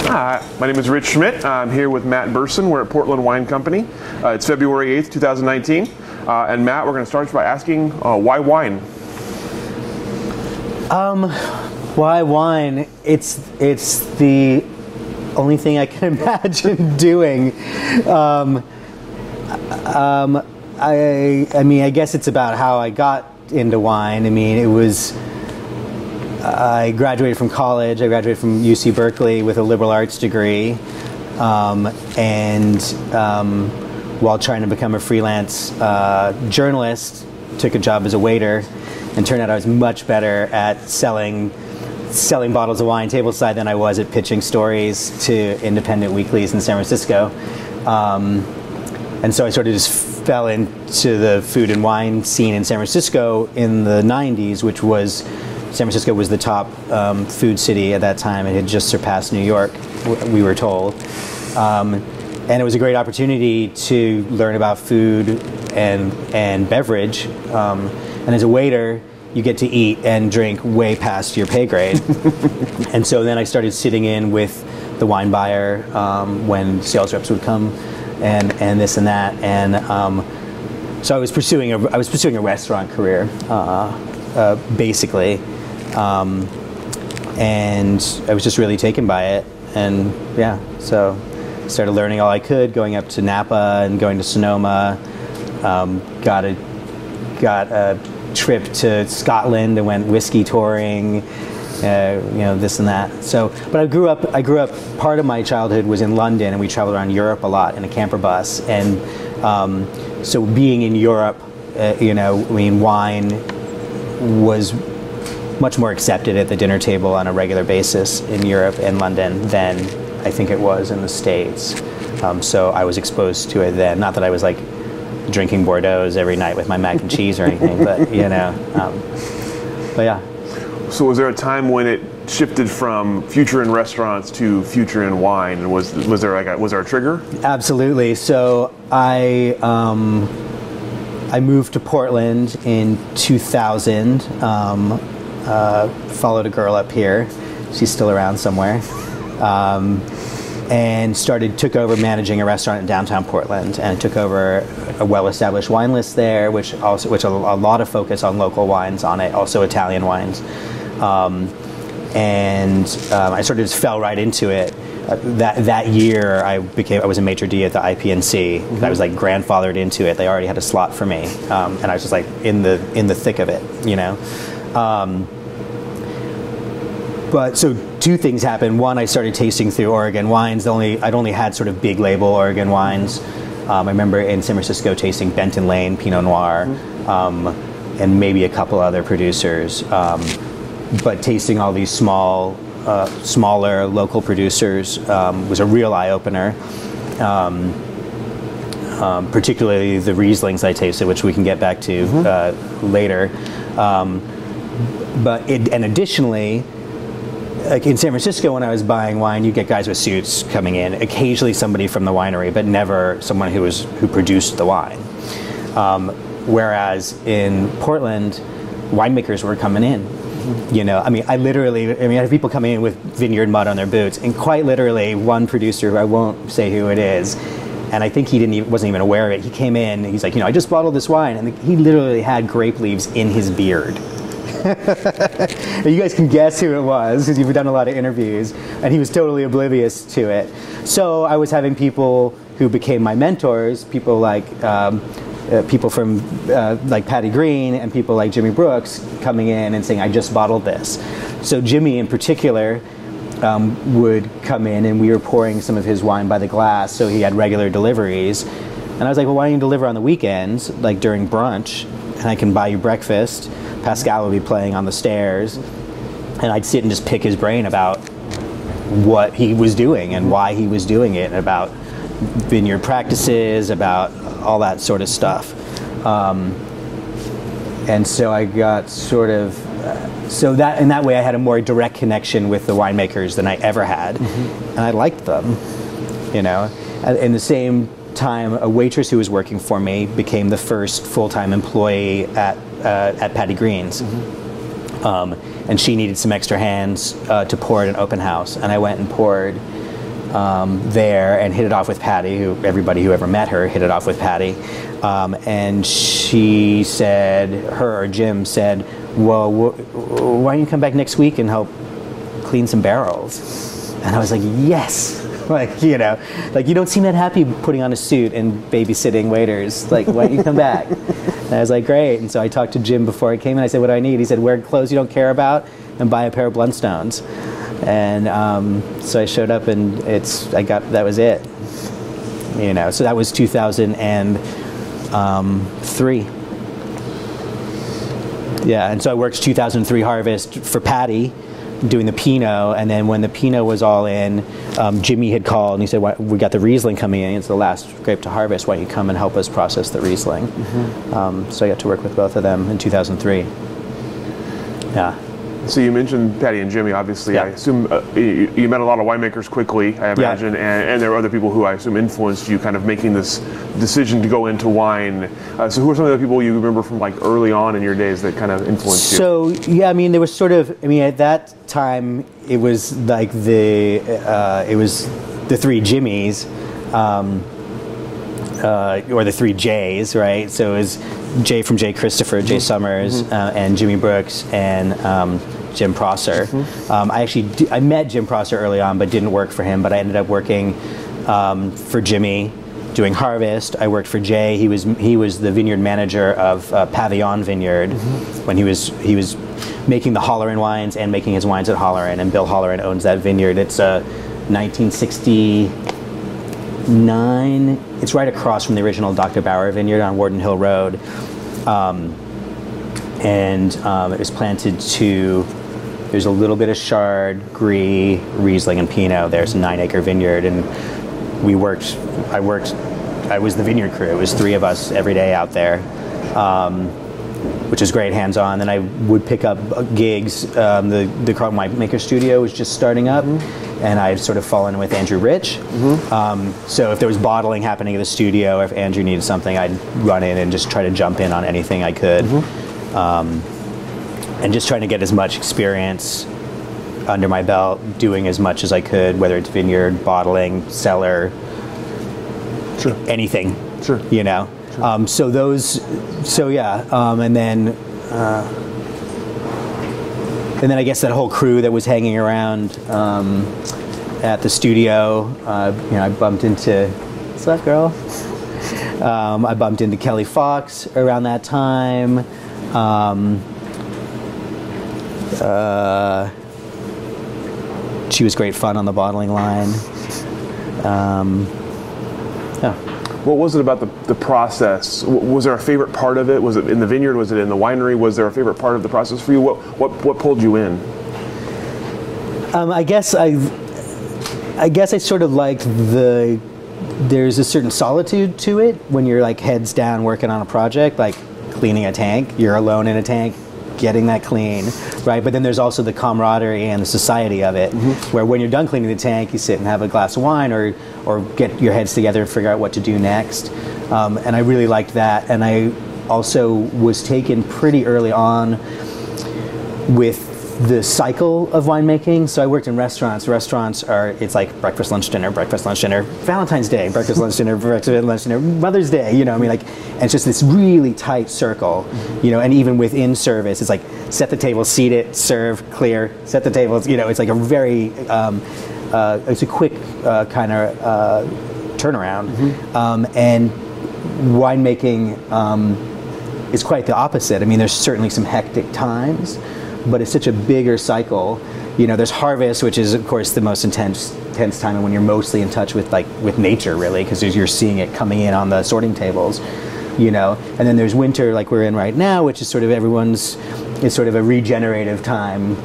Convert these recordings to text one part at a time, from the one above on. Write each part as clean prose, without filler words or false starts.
Hi, my name is Rich Schmidt. I'm here with Matt Berson. We're at Portland Wine Company. It's February 8th, 2019. And Matt, we're going to start by asking, why wine? Why wine? It's the only thing I can imagine doing. I mean, I guess it's about how I got into wine. I mean, it was, I graduated from college. I graduated from UC Berkeley with a liberal arts degree. While trying to become a freelance journalist, took a job as a waiter, and turned out I was much better at selling bottles of wine tableside than I was at pitching stories to independent weeklies in San Francisco. And so I sort of just fell into the food and wine scene in San Francisco in the 90s, which was, San Francisco was the top food city at that time. It had just surpassed New York, we were told. And it was a great opportunity to learn about food and beverage. And as a waiter, you get to eat and drink way past your pay grade. And so then I started sitting in with the wine buyer when sales reps would come and this and that. And so I was pursuing a restaurant career, basically. And I was just really taken by it. And yeah, so started learning all I could, going up to Napa and going to Sonoma. Got a trip to Scotland and went whiskey touring, you know, this and that. So, but I grew up. Part of my childhood was in London, and we traveled around Europe a lot in a camper bus. And so, being in Europe, you know, I mean, wine was much more accepted at the dinner table on a regular basis in Europe and London than I think it was in the States. So I was exposed to it then. Not that I was like drinking Bordeaux every night with my mac and cheese or anything, but you know, but yeah. So was there a time when it shifted from future in restaurants to future in wine? And was there a trigger? Absolutely. So I moved to Portland in 2000. Followed a girl up here. She's still around somewhere. And took over managing a restaurant in downtown Portland, and took over a well-established wine list there, which a lot of focus on local wines on it, also Italian wines. I sort of just fell right into it. That year, I was a maitre d' at the IPNC. Mm-hmm. I was like grandfathered into it. They already had a slot for me, and I was just like in the thick of it, you know. But so two things happened. One, I started tasting through Oregon wines. I'd only had sort of big label Oregon wines. I remember in San Francisco tasting Benton Lane Pinot Noir, mm-hmm. And maybe a couple other producers. But tasting all these smaller local producers was a real eye opener. Particularly the Rieslings I tasted, which we can get back to mm-hmm. Later. And additionally, like in San Francisco, when I was buying wine, you get guys with suits coming in. Occasionally, somebody from the winery, but never someone who produced the wine. Whereas in Portland, winemakers were coming in. You know, I mean, I had people coming in with vineyard mud on their boots, and quite literally, one producer, who I won't say who it is, and I think he wasn't even aware of it. He came in, and he's like, you know, I just bottled this wine, and he literally had grape leaves in his beard. You guys can guess who it was because you've done a lot of interviews, and he was totally oblivious to it. So I was having people who became my mentors, people like people from like Patty Green and people like Jimmy Brooks coming in and saying, I just bottled this. So Jimmy in particular would come in, and we were pouring some of his wine by the glass, so he had regular deliveries. And I was like, well, why don't you deliver on the weekends, like during brunch, and I can buy you breakfast. Pascal would be playing on the stairs, and I'd sit and just pick his brain about what he was doing and why he was doing it, and about vineyard practices, about all that sort of stuff. And so I got sort of, so that in that way I had a more direct connection with the winemakers than I ever had, mm-hmm. and I liked them, you know. In the same time, a waitress who was working for me became the first full-time employee at Patty Green's. Mm-hmm. And she needed some extra hands to pour at an open house, and I went and poured there and hit it off with Patty, everybody who ever met her hit it off with Patty. And she said, her or Jim said, well, why don't you come back next week and help clean some barrels? And I was like, yes. Like, you know, like, you don't seem that happy putting on a suit and babysitting waiters. Like, why don't you come back? And I was like, great. And so I talked to Jim before I came and I said, what do I need? He said, wear clothes you don't care about and buy a pair of Blundstones. And so I showed up and that was it. You know, so that was 2003. Yeah, and so I worked 2003 harvest for Patty, doing the Pinot, and then when the Pinot was all in, Jimmy had called and he said, we got the Riesling coming in, it's the last grape to harvest, why don't you come and help us process the Riesling? So I got to work with both of them in 2003. Yeah. So you mentioned Patty and Jimmy, obviously. Yeah. I assume you met a lot of winemakers quickly, I imagine, and there were other people who I assume influenced you kind of making this decision to go into wine. So who are some of the people you remember from like early on in your days that kind of influenced you? So, yeah, I mean, there was sort of, I mean, at that time, it was like the three Jimmys, or the three J's, right? So it was Jay from Jay Christopher, Jay Summers, and Jimmy Brooks, and Jim Prosser. I met Jim Prosser early on, but didn't work for him. But I ended up working for Jimmy, doing harvest. I worked for Jay. He was the vineyard manager of Pavillon Vineyard when he was making the Holleran wines and making his wines at Holleran. And Bill Holleran owns that vineyard. It's 1969. It's right across from the original Dr. Bauer Vineyard on Warden Hill Road. It was planted to, there's a little bit of Chard, Gris, Riesling, and Pinot. There's a 9-acre vineyard, and I was the vineyard crew. It was 3 of us every day out there, which is great, hands-on. Then I would pick up gigs. The Carlton Winemaker Studio was just starting up, and I'd sort of fallen with Andrew Rich. So if there was bottling happening at the studio, or if Andrew needed something, I'd run in and just try to jump in on anything I could. And just trying to get as much experience under my belt, doing as much as I could, whether it's vineyard, bottling, cellar, anything, you know. And then I guess that whole crew that was hanging around at the studio, you know, I bumped into, what's up, girl? I bumped into Kelly Fox around that time. She was great fun on the bottling line. What was it about the process? Was there a favorite part of it? Was it in the vineyard? Was it in the winery? Was there a favorite part of the process for you? What pulled you in? I guess I sort of liked there's a certain solitude to it when you're like heads down working on a project, like cleaning a tank. You're alone in a tank, getting that clean, right? But then there's also the camaraderie and the society of it, where when you're done cleaning the tank, you sit and have a glass of wine or get your heads together and figure out what to do next. And I really liked that. And I also was taken pretty early on with the cycle of winemaking. So I worked in restaurants. Restaurants it's like breakfast, lunch, dinner, Valentine's Day, breakfast, lunch, dinner, Mother's Day, you know, I mean, like, and it's just this really tight circle, you know, and even within service, it's like set the table, seat it, serve, clear, set the tables, you know, it's like a very, it's a quick kind of turnaround. And winemaking is quite the opposite. I mean, there's certainly some hectic times, but it's such a bigger cycle. You know, there's harvest, which is of course the most intense time, and when you're mostly in touch with nature, really, because you're seeing it coming in on the sorting tables, you know. And then there's winter, like we're in right now, which is sort of it's sort of a regenerative time.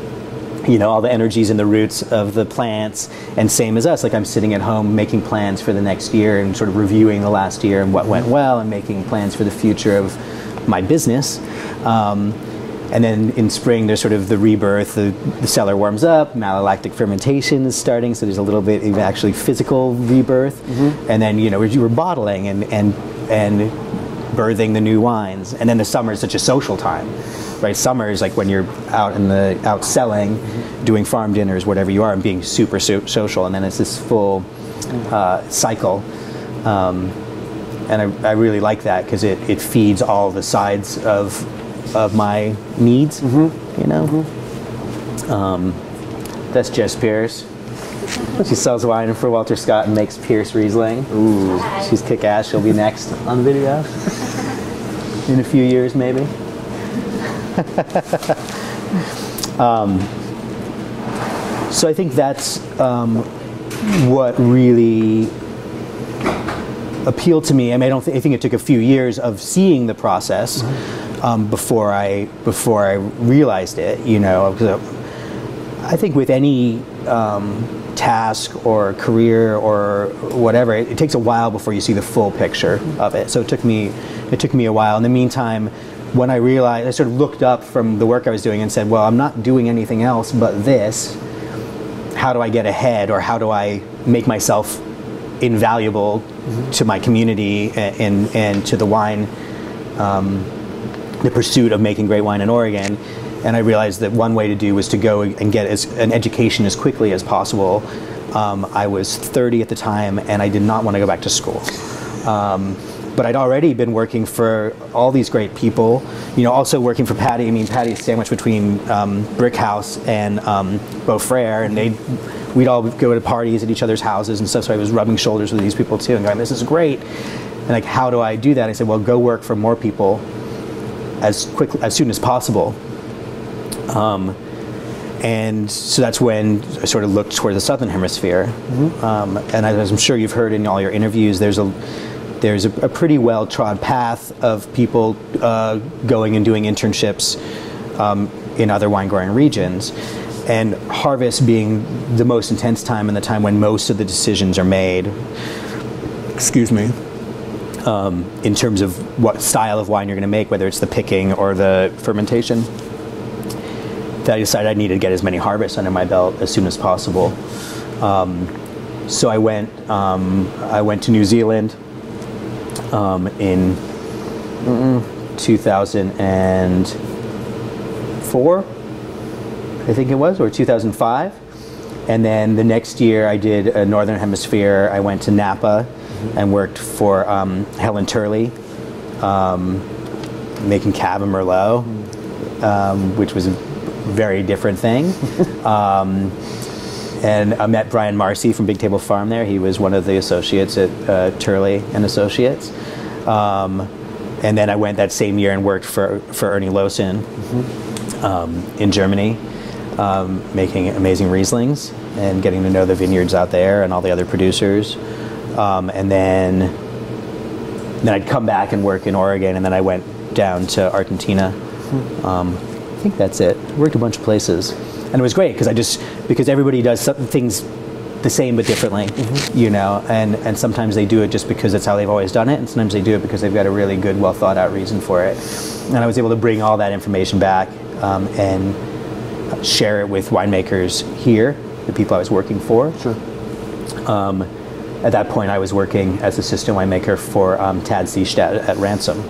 You know, all the energies in the roots of the plants, and same as us, like I'm sitting at home making plans for the next year and sort of reviewing the last year and what went well and making plans for the future of my business. And then in spring, there's sort of the rebirth, the cellar warms up, malolactic fermentation is starting, so there's a little bit of actually physical rebirth. And then, you know, we're bottling and birthing the new wines. And then the summer is such a social time, right? Summer is like when you're out selling, doing farm dinners, whatever you are, and being super social. And then it's this full cycle. And I really like that because it feeds all the sides of my needs, you know? That's Jess Pierce. She sells wine for Walter Scott and makes Pierce Riesling. Ooh, she's kick-ass. She'll be next on the video in a few years, maybe. So I think that's what really appealed to me. I mean, I think it took a few years of seeing the process before I realized it. You know, I think with any task or career or whatever, it takes a while before you see the full picture of it. So it took me a while. In the meantime, when I realized, I sort of looked up from the work I was doing and said, well, I'm not doing anything else but this. How do I get ahead, or how do I make myself invaluable to my community and to the wine, the pursuit of making great wine in Oregon? And I realized that one way to do was to go and get an education as quickly as possible. I was 30 at the time, and I did not want to go back to school. But I'd already been working for all these great people, you know, also working for Patty. I mean, Patty's sandwiched between Brickhouse and Beaufrere, and we'd all go to parties at each other's houses and stuff, so I was rubbing shoulders with these people too and going, this is great. And like, how do I do that? I said, well, go work for more people as soon as possible. And so that's when I sort of looked toward the Southern Hemisphere. And as I'm sure you've heard in all your interviews, there's a pretty well-trod path of people going and doing internships in other wine-growing regions. And harvest being the most intense time and the time when most of the decisions are made, in terms of what style of wine you're going to make, whether it's the picking or the fermentation, that I decided I needed to get as many harvests under my belt as soon as possible. So I went to New Zealand in 2004, I think it was, or 2005. And then the next year I did a Northern Hemisphere. I went to Napa and worked for Helen Turley, making Cab and Merlot, which was a very different thing. And I met Brian Marcy from Big Table Farm there. He was one of the associates at Turley and Associates. And then I went that same year and worked for Ernie Lawson in Germany, making amazing Rieslings and getting to know the vineyards out there and all the other producers. And then I'd come back and work in Oregon, and then I went down to Argentina. I think that's it. Worked a bunch of places, and it was great because everybody does things the same but differently, you know. And sometimes they do it just because it's how they've always done it, and sometimes they do it because they've got a really good, well thought out reason for it. And I was able to bring all that information back and share it with winemakers here, the people I was working for. Sure. At that point, I was working as assistant winemaker for Tad Seestadt at Ransom.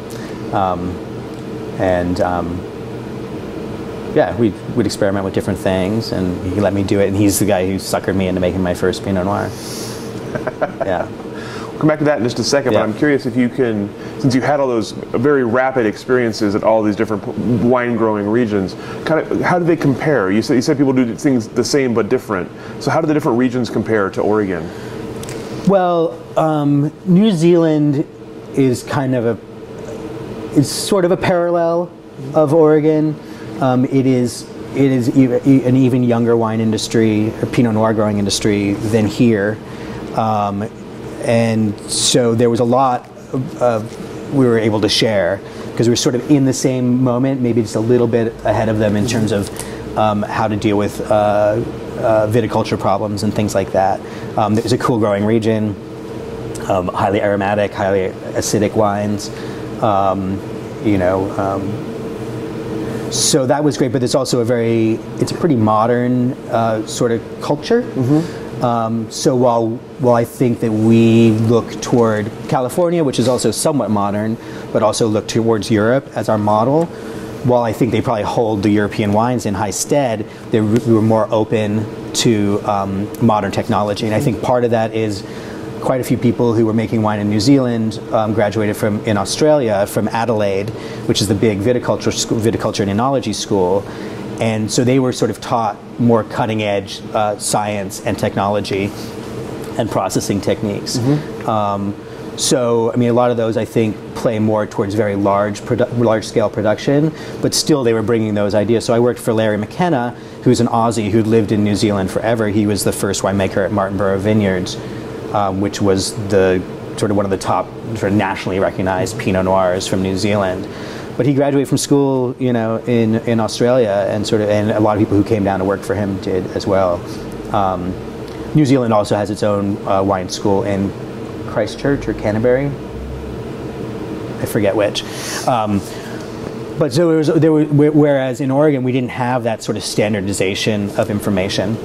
Yeah, we would experiment with different things, and he let me do it, and he's the guy who suckered me into making my first Pinot Noir. Yeah. We'll come back to that in just a second, but I'm curious if you can, since you had all those very rapid experiences at all these different wine growing regions, kind of how do they compare? You said people do things the same but different. So how do the different regions compare to Oregon? Well, New Zealand is sort of a parallel of Oregon. It is an even younger wine industry, or Pinot Noir growing industry than here. And so there was a lot we were able to share because we were sort of in the same moment, maybe just a little bit ahead of them in terms of how to deal with viticulture problems and things like that. It's a cool growing region, highly aromatic, highly acidic wines, so that was great, but it's also it's a pretty modern sort of culture. So while I think that we look toward California, which is also somewhat modern, but also look towards Europe as our model, while I think they probably hold the European wines in high stead, we were more open to modern technology. And I think part of that is quite a few people who were making wine in New Zealand graduated in Australia from Adelaide, which is the big viticulture and enology school. And so they were sort of taught more cutting edge science and technology and processing techniques. So, I mean, a lot of those I think play more towards very large scale production, but still they were bringing those ideas. So I worked for Larry McKenna, who's an Aussie who'd lived in New Zealand forever. He was the first winemaker at Martinborough Vineyards, which was one of the top sort of nationally recognized Pinot Noirs from New Zealand. But he graduated from school, you know, in Australia, and a lot of people who came down to work for him did as well. New Zealand also has its own wine school in Christchurch or Canterbury, I forget which. But so whereas in Oregon we didn't have that sort of standardization of information.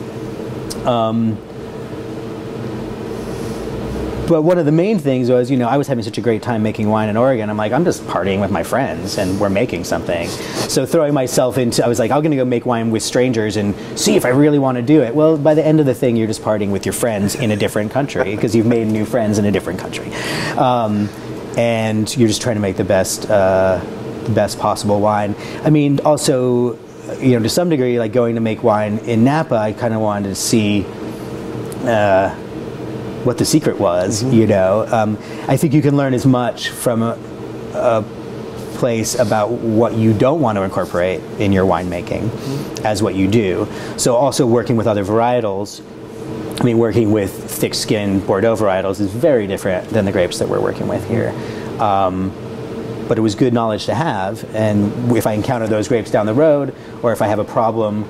But one of the main things was, you know, I was having such a great time making wine in Oregon. I'm like, I'm just partying with my friends and we're making something. So throwing myself into, I was like, I'm going to go make wine with strangers and see if I really want to do it. Well, by the end of the thing, you're just partying with your friends in a different country because you've made new friends in a different country. And you're just trying to make the best possible wine. I mean, also, you know, to some degree, like going to make wine in Napa, I kind of wanted to see what the secret was, you know. I think you can learn as much from a place about what you don't want to incorporate in your winemaking as what you do. So also working with other varietals, I mean, working with thick-skinned Bordeaux varietals is very different than the grapes that we're working with here. But it was good knowledge to have, and if I encounter those grapes down the road, or if I have a problem,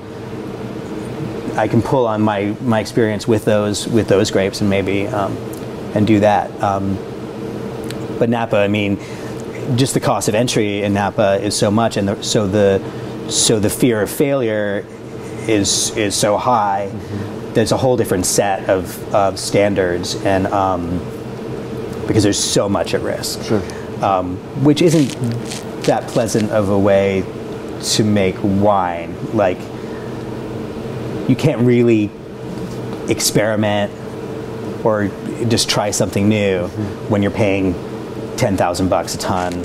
I can pull on my experience with those grapes and maybe and do that. But Napa, I mean, just the cost of entry in Napa is so much, and so the fear of failure is so high. There's a whole different set of standards, and because there's so much at risk, sure. Which isn't that pleasant of a way to make wine. Like, you can't really experiment or just try something new when you're paying $10,000 a ton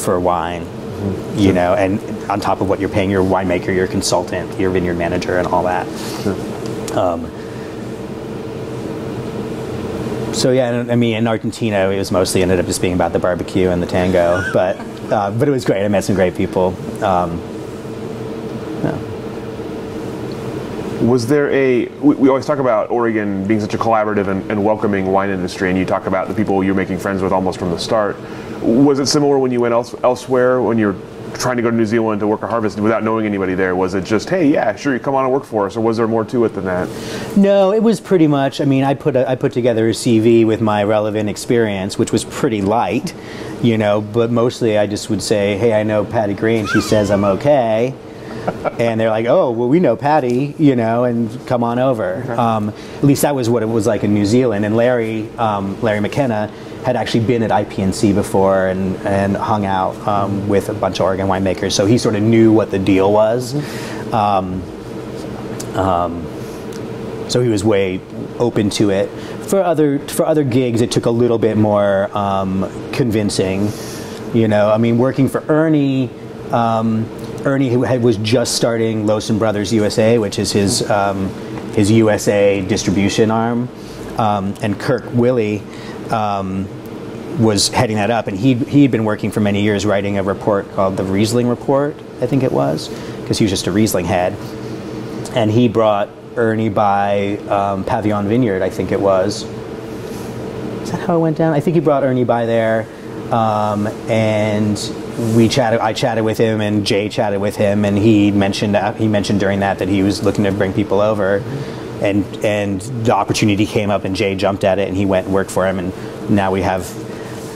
for wine, you know, and on top of what you're paying your winemaker, your consultant, your vineyard manager, and all that. Sure. So yeah, I mean, in Argentina, it was mostly ended up just being about the barbecue and the tango, but it was great. I met some great people. Yeah. Was there we always talk about Oregon being such a collaborative and welcoming wine industry, and you talk about the people you're making friends with almost from the start. Was it similar when you went elsewhere, when you're trying to go to New Zealand to work a harvest without knowing anybody there? Was it just, hey, yeah, sure, you come on and work for us, or was there more to it than that? No, it was pretty much, I mean, I put together a CV with my relevant experience, which was pretty light, you know, but mostly I just would say, hey, I know Patty Green, she says I'm okay. And they're like, oh, well, we know Patty, you know, and come on over. Okay. At least that was what it was like in New Zealand. And Larry McKenna had actually been at IPNC before and hung out with a bunch of Oregon winemakers. So he sort of knew what the deal was. So he was way open to it. For other gigs, it took a little bit more convincing. You know, I mean, working for Ernie, who was just starting Lawson Brothers USA, which is his USA distribution arm, and Kirk Willey was heading that up, and he'd been working for many years writing a report called the Riesling Report, I think it was, because he was just a Riesling head, and he brought Ernie by Pavillon Vineyard, I think it was. Is that how it went down? I think he brought Ernie by there, and I chatted with him, and Jay chatted with him, and he mentioned during that he was looking to bring people over, and the opportunity came up, and Jay jumped at it, and he went and worked for him, and now we have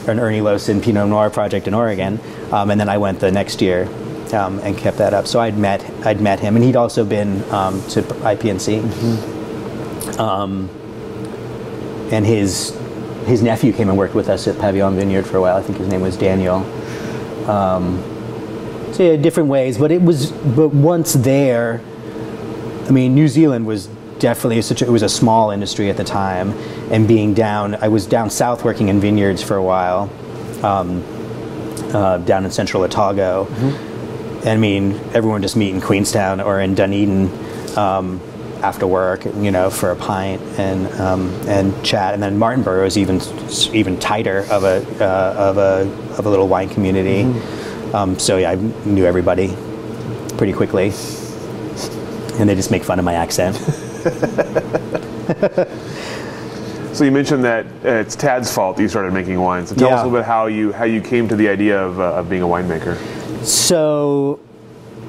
an Ernie Lawson Pinot Noir project in Oregon, and then I went the next year and kept that up. So I'd met him, and he'd also been to IPNC. And his nephew came and worked with us at Pavillon Vineyard for a while. I think his name was Daniel. So yeah, different ways, but once there, I mean, New Zealand was definitely it was a small industry at the time, and I was down south working in vineyards for a while, down in central Otago. And I mean, everyone just meet in Queenstown or in Dunedin after work, for a pint and chat. And then Martinborough is even tighter of a little wine community. So yeah, I knew everybody pretty quickly, and they just make fun of my accent. So you mentioned that it's Tad's fault that you started making wine. So tell us a little bit how you came to the idea of being a winemaker. So,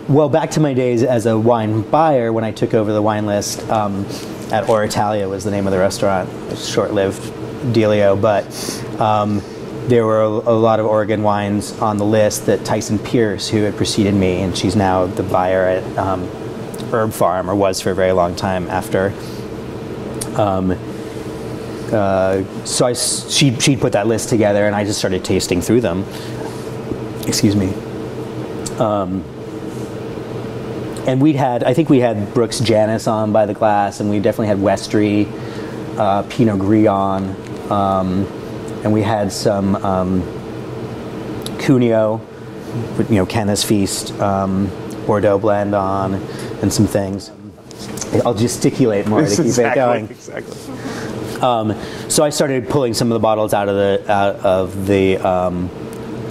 well, back to my days as a wine buyer, when I took over the wine list at Oritalia was the name of the restaurant. It was short-lived dealio, but there were a lot of Oregon wines on the list that Tyson Pierce, who had preceded me, and she's now the buyer at Herb Farm, or was for a very long time after. So she'd put that list together, and I just started tasting through them. Excuse me. And I think we had Brooks Janus on by the glass, and we definitely had Westry, Pinot Grillon, and we had some Cuneo, Kenneth's Feast, Bordeaux blend on, and some things. I'll gesticulate more to keep it going. Exactly. So I started pulling some of the bottles out of the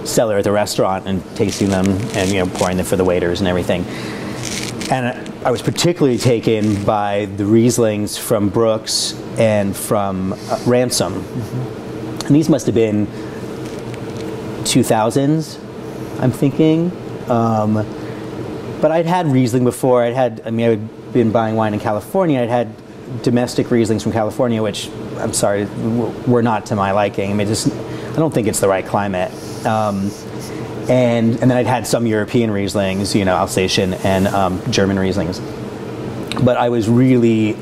cellar at the restaurant and tasting them, and pouring them for the waiters and everything. And I was particularly taken by the Rieslings from Brooks and from Ransom. And these must have been 2000s, I'm thinking. But I'd had Riesling before. I'd been buying wine in California. I'd had domestic Rieslings from California, which, I'm sorry, were not to my liking. I don't think it's the right climate. And then I'd had some European Rieslings, Alsatian and German Rieslings. But I was really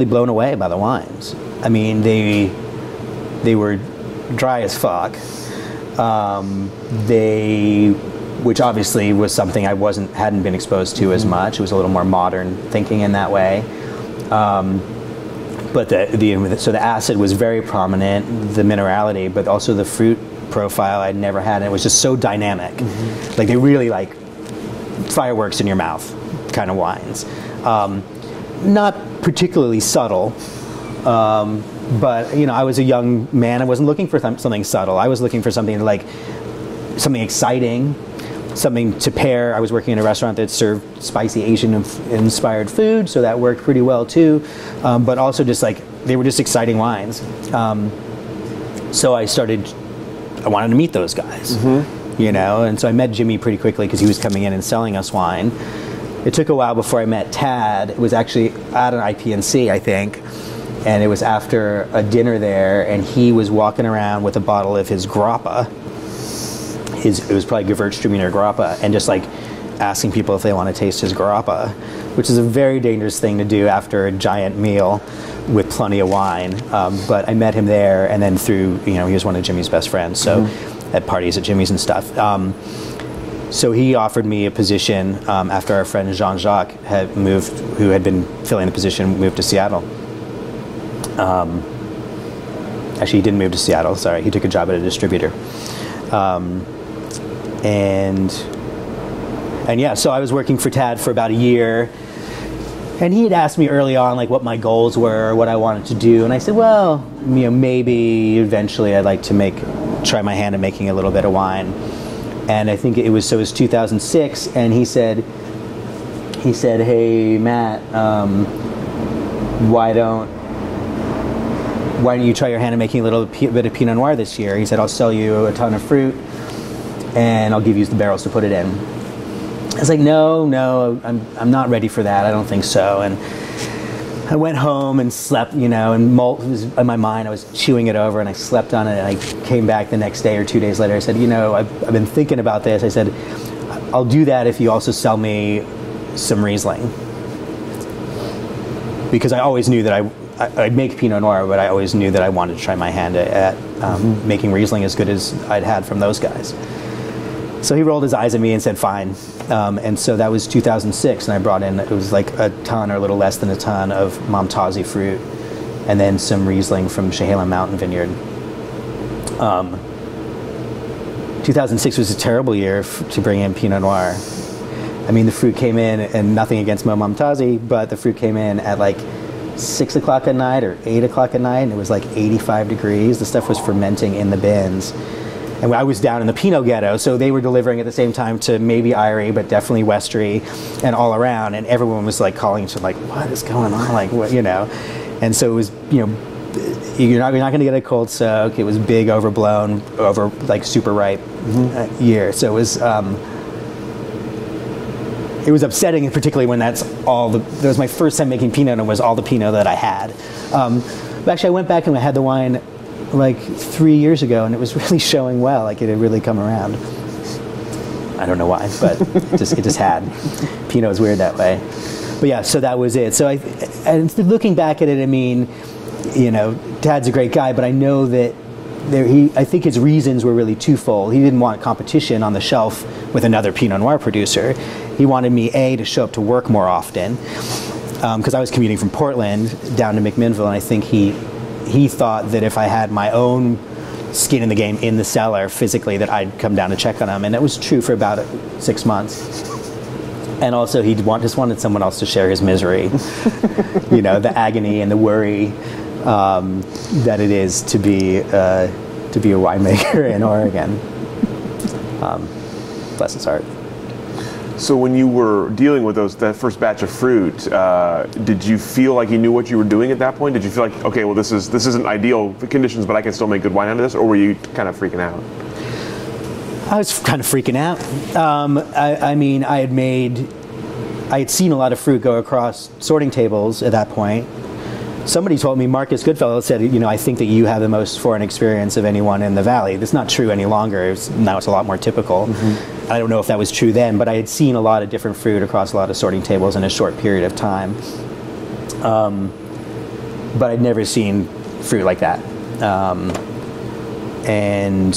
blown away by the wines. I mean, they were dry as fuck. Which obviously was something I hadn't been exposed to as much. It was a little more modern thinking in that way. But so the acid was very prominent, the minerality, but also the fruit profile I'd never had, and it was just so dynamic. Like, they really like fireworks in your mouth kind of wines. Not particularly subtle, but I was a young man. I wasn't looking for something subtle. I was looking for something exciting, something to pair. I was working in a restaurant that served spicy Asian-inspired food, so that worked pretty well too. But also just they were just exciting wines. So I wanted to meet those guys, and so I met Jimmy pretty quickly because he was coming in and selling us wine. It took a while before I met Tad. It was actually at an IPNC, I think, and it was after a dinner there, and he was walking around with a bottle of his grappa. It was probably Gewürztraminer grappa, and just asking people if they want to taste his grappa, which is a very dangerous thing to do after a giant meal with plenty of wine. But I met him there, and then through, he was one of Jimmy's best friends, so at parties at Jimmy's and stuff. So he offered me a position after our friend Jean-Jacques had moved, who had been filling the position, moved to Seattle. Actually, he didn't move to Seattle, sorry. He took a job at a distributor. And yeah, so I was working for Tad for about a year, and he had asked me early on what my goals were, what I wanted to do, and I said, well, maybe eventually I'd like to try my hand at making a little bit of wine. And I think it was 2006, and he said, hey Matt, why don't you try your hand at making a little bit of Pinot Noir this year? He said, I'll sell you a ton of fruit, and I'll give you the barrels to put it in. I was like, no, I'm not ready for that. I don't think so. And I went home and slept, and malt was in my mind. I was chewing it over, and I slept on it. And I came back the next day or 2 days later. I said, I've been thinking about this. I said, I'll do that if you also sell me some Riesling. because I always knew that I'd make Pinot Noir, but I always knew that I wanted to try my hand at making Riesling as good as I'd had from those guys. So he rolled his eyes at me and said, fine. And so that was 2006, and I brought in, it was like a ton or a little less than a ton of Momtazi fruit, and then some Riesling from Chehalem Mountain Vineyard. 2006 was a terrible year to bring in Pinot Noir. I mean, the fruit came in, and nothing against Momtazi, but the fruit came in at like 6 o'clock at night or 8 o'clock at night, and it was like 85 degrees. The stuff was fermenting in the bins. And I was down in the Pinot ghetto, so they were delivering at the same time to maybe Irie, but definitely Westry and all around. And everyone was like calling to like, what is going on? Like, what, you know? And so it was, you know, you're not going to get a cold soak. It was big, overblown, like super ripe year. So it was upsetting, particularly when that was my first time making Pinot, and it was all the Pinot that I had. But actually, I went back and I had the wine like 3 years ago, and it was really showing well. Like it had really come around. I don't know why, but it just had. Pinot is weird that way. But yeah, so that was it. So and looking back at it, I mean, you know, Dad's a great guy, but I know that I think his reasons were really twofold. He didn't want competition on the shelf with another Pinot Noir producer. He wanted me, A, to show up to work more often, because I was commuting from Portland down to McMinnville, and I think he thought that if I had my own skin in the game in the cellar physically, that I'd come down to check on him, and that was true for about 6 months. And also, he just wanted someone else to share his misery, you know, the agony and the worry that it is to be a winemaker in Oregon. Bless his heart. So when you were dealing with that first batch of fruit, did you feel like you knew what you were doing at that point? Did you feel like, okay, well, this isn't ideal conditions, but I can still make good wine out of this? Or were you kind of freaking out? I was kind of freaking out. I mean, I had seen a lot of fruit go across sorting tables at that point. Somebody told me, Marcus Goodfellow said, you know, I think that you have the most foreign experience of anyone in the Valley. That's not true any longer. Now it's a lot more typical. I don't know if that was true then, but I had seen a lot of different fruit across a lot of sorting tables in a short period of time. But I'd never seen fruit like that. And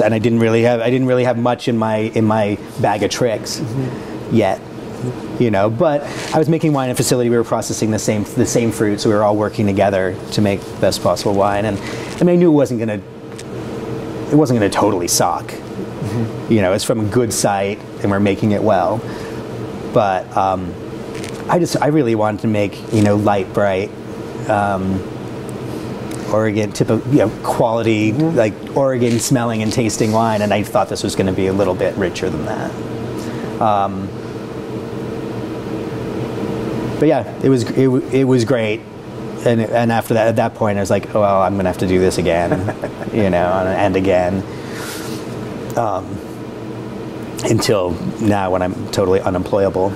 I didn't really have much in my bag of tricks yet. You know, but I was making wine in a facility. We were processing the same fruit, so we were all working together to make the best possible wine. And I mean, I knew it wasn't gonna totally suck. You know, it's from a good site, and we're making it well. But I really wanted to make, you know, light, bright, Oregon typical, you know, quality, like Oregon smelling and tasting wine, and I thought this was going to be a little bit richer than that. But yeah, it was great, and after that, at that point, I was like, oh well, I'm gonna have to do this again, you know, and again, until now when I'm totally unemployable,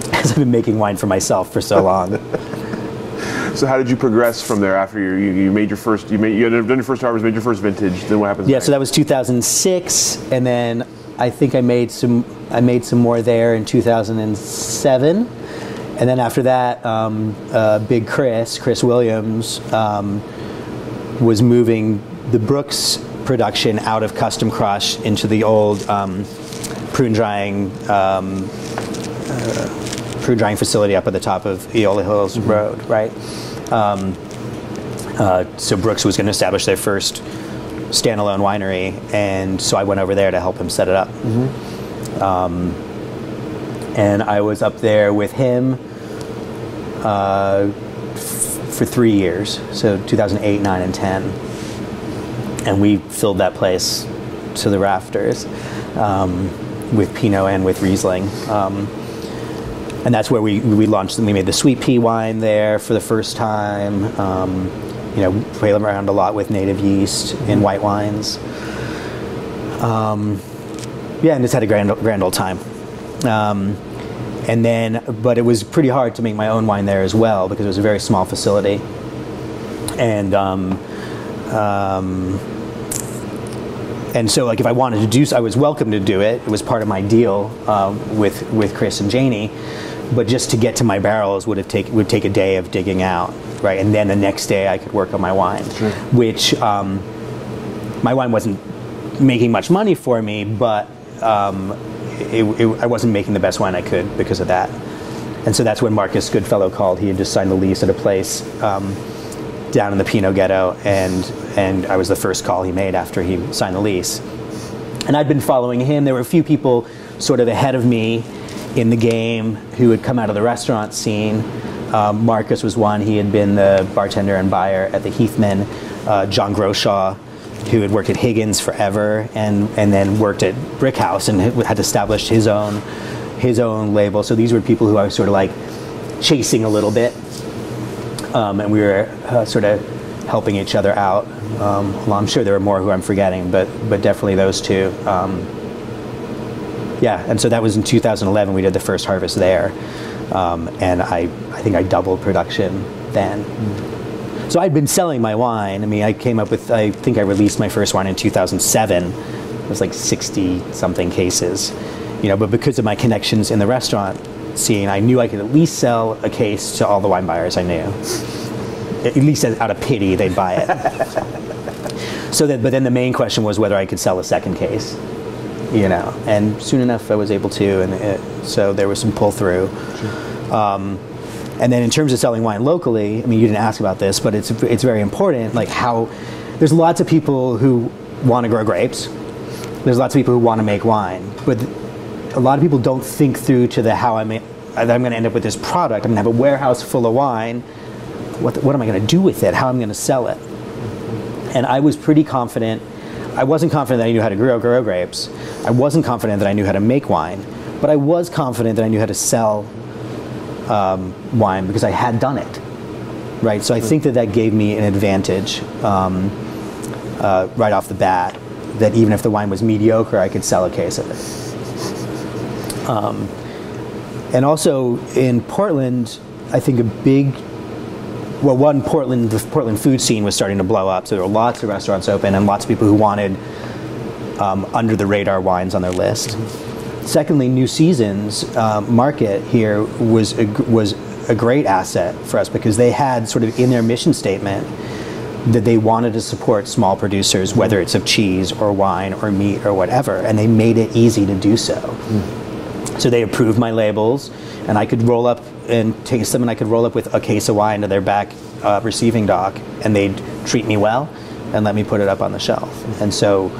because I've been making wine for myself for so long. So how did you progress from there after you made your first, you had done your first harvest, made your first vintage? Then what happens? Yeah, next? so that was 2006, and then I think I made some more there in 2007. And then after that, Big Chris Williams, was moving the Brooks production out of Custom Crush into the old prune drying facility up at the top of Eola Hills Road, right? So Brooks was going to establish their first standalone winery, and so I went over there to help him set it up. And I was up there with him for 3 years, so 2008, 9, and 10. And we filled that place to the rafters with Pinot and with Riesling. And that's where we launched, we made the sweet pea wine there for the first time. You know, play around a lot with native yeast in white wines. Yeah, and just had a grand old time. And then, but it was pretty hard to make my own wine there as well, because it was a very small facility. And so, like, if I wanted to do so, I was welcome to do it. It was part of my deal with Chris and Janie. but just to get to my barrels would take a day of digging out, right? And then the next day I could work on my wine, which my wine wasn't making much money for me, but I wasn't making the best wine I could because of that. And so that's when Marcus Goodfellow called. He had just signed the lease at a place down in the Pinot Ghetto, and I was the first call he made after he signed the lease. And I'd been following him. There were a few people sort of ahead of me in the game who had come out of the restaurant scene. Marcus was one. He had been the bartender and buyer at the Heathman. John Groshaw, who had worked at Higgins forever and then worked at Brickhouse and had established his own label. So these were people who I was sort of like chasing a little bit. And we were sort of helping each other out. Well, I'm sure there were more who I'm forgetting, but definitely those two. Yeah, and so that was in 2011. We did the first harvest there, and I think I doubled production then. So I'd been selling my wine. I mean, I think I released my first wine in 2007. It was like 60-something cases, but because of my connections in the restaurant scene, I knew I could at least sell a case to all the wine buyers I knew. At least out of pity, they'd buy it. But then the main question was whether I could sell a second case, and soon enough I was able to, and so there was some pull through. And then in terms of selling wine locally, I mean, you didn't ask about this, but it's very important, like how there's lots of people who want to grow grapes. There's lots of people who want to make wine, but a lot of people don't think through to the how I'm going to end up with this product. I'm going to have a warehouse full of wine. What am I going to do with it? How am I going to sell it? And I was pretty confident. I wasn't confident that I knew how to grow grapes. I wasn't confident that I knew how to make wine, but I was confident that I knew how to sell wine because I had done it, right? So I think that gave me an advantage right off the bat, that even if the wine was mediocre, I could sell a case of it. And also in Portland, I think the Portland food scene was starting to blow up. So there were lots of restaurants open and lots of people who wanted under the radar wines on their list. Secondly, New Seasons market here was a great asset for us because they had sort of in their mission statement that they wanted to support small producers, whether it's of cheese or wine or meat or whatever, and they made it easy to do so. So they approved my labels, and I could roll up and taste them, and I could roll up with a case of wine to their back receiving dock, and they'd treat me well and let me put it up on the shelf. And so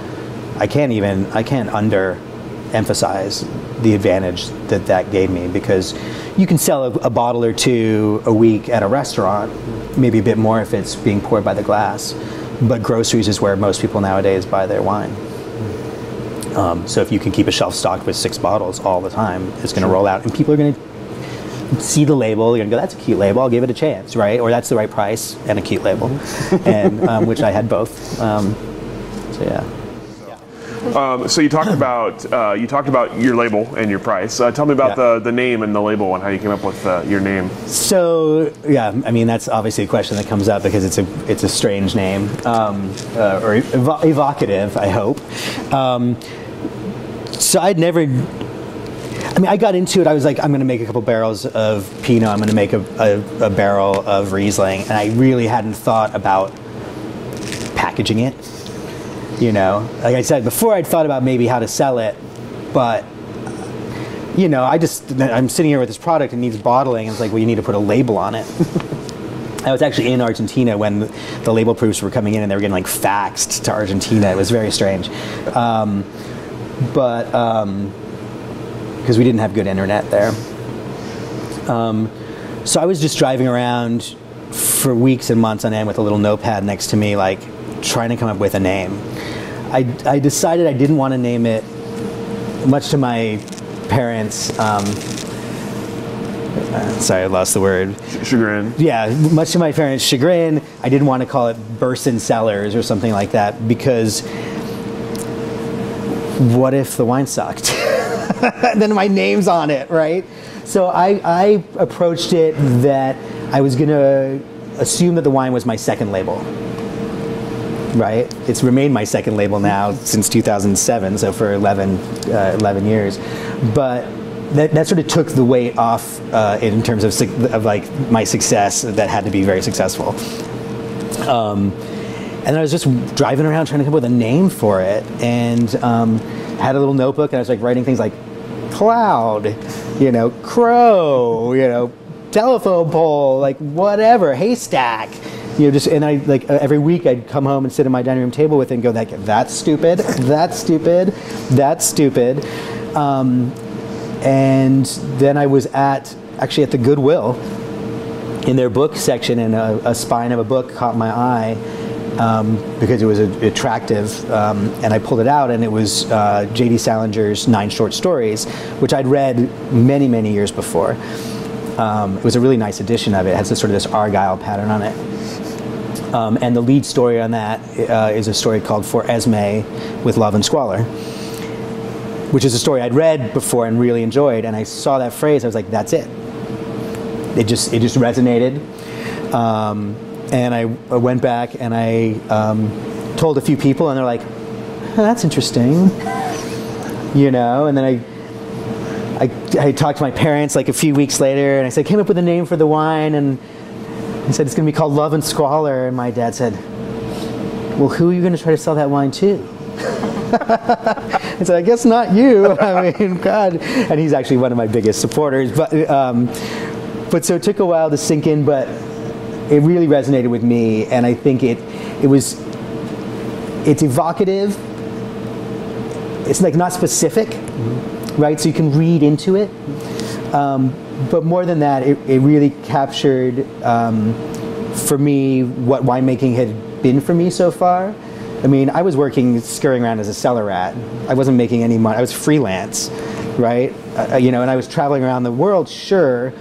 I can't underemphasize the advantage that gave me, because you can sell a bottle or two a week at a restaurant, maybe a bit more if it's being poured by the glass, but groceries is where most people nowadays buy their wine. So if you can keep a shelf stocked with 6 bottles all the time, it's going to roll out, and people are going to see the label. You're going to go, that's a cute label, I'll give it a chance, right? Or that's the right price and a cute label, and which I had both. So yeah. So you talked about your label and your price. Tell me about the name and the label and how you came up with your name. So yeah, I mean that's obviously a question that comes up because it's a strange name or evocative, I hope. So I got into it. I was like, I'm going to make a couple barrels of Pinot. I'm going to make a barrel of Riesling, and I really hadn't thought about packaging it. Like I said before, I'd thought about maybe how to sell it, but I'm sitting here with this product and needs bottling, and it's like, well, you need to put a label on it. I was actually in Argentina when the label proofs were coming in, and they were getting like faxed to Argentina. It was very strange, because we didn't have good internet there. So I was just driving around for weeks and months on end with a little notepad next to me, like trying to come up with a name. I decided I didn't want to name it, much to my parents' sorry, I lost the word. Chagrin. Yeah, much to my parents' chagrin, I didn't want to call it Berson Cellars or something like that, because what if the wine sucked? Then my name's on it, right? So I approached it that I was going to assume that the wine was my second label. Right? It's remained my second label now since 2007, so for 11 years. But that sort of took the weight off in terms of like my success that had to be very successful. And I was just driving around trying to come up with a name for it, and had a little notebook, and I was like writing things like cloud, you know, crow, you know, telephone pole, like whatever, haystack, you know, just, and I like every week I'd come home and sit at my dining room table with it and go like, that's stupid, that's stupid, that's stupid. And then I was actually at the Goodwill in their book section, and a spine of a book caught my eye because it was attractive, and I pulled it out, and it was J.D. Salinger's 9 short stories, which I'd read many, many years before. It was a really nice edition of it. It has this Argyle pattern on it. And the lead story on that is a story called For Esme with Love and Squalor, which is a story I'd read before and really enjoyed. And I saw that phrase, I was like, that's it. It just resonated. And I went back and I told a few people, and they're like, oh, that's interesting, you know. And then I talked to my parents like a few weeks later, and I said, came up with a name for the wine, and I said, it's going to be called Love and Squalor. And my dad said, well, who are you going to try to sell that wine to? I said, I guess not you. I mean, God. And he's actually one of my biggest supporters. But so it took a while to sink in, but it really resonated with me. And I think it's evocative. It's like not specific, right? So you can read into it. But more than that, it really captured, for me, what winemaking had been for me so far. I mean, I was scurrying around as a cellar rat. I wasn't making any money. I was freelance, right? You know, and I was traveling around the world, sure,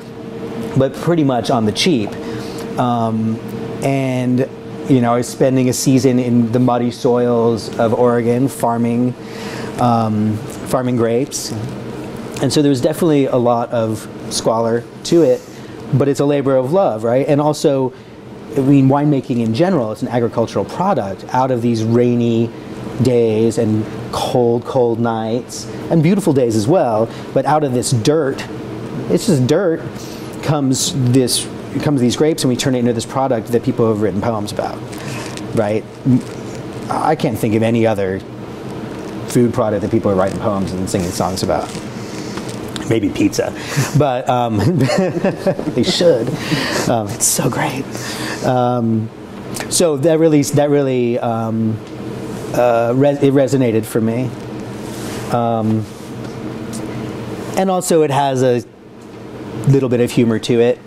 but pretty much on the cheap. And, you know, I was spending a season in the muddy soils of Oregon farming grapes. And so there was definitely a lot of squalor to it, but it's a labor of love, right? And also, I mean, winemaking in general, it's an agricultural product. Out of these rainy days and cold, cold nights, and beautiful days as well, but out of this dirt, it's just dirt, comes these grapes, and we turn it into this product that people have written poems about, right? I can't think of any other food product that people are writing poems and singing songs about. Maybe pizza, but they should. It's so great. So that really it resonated for me. And also it has a little bit of humor to it,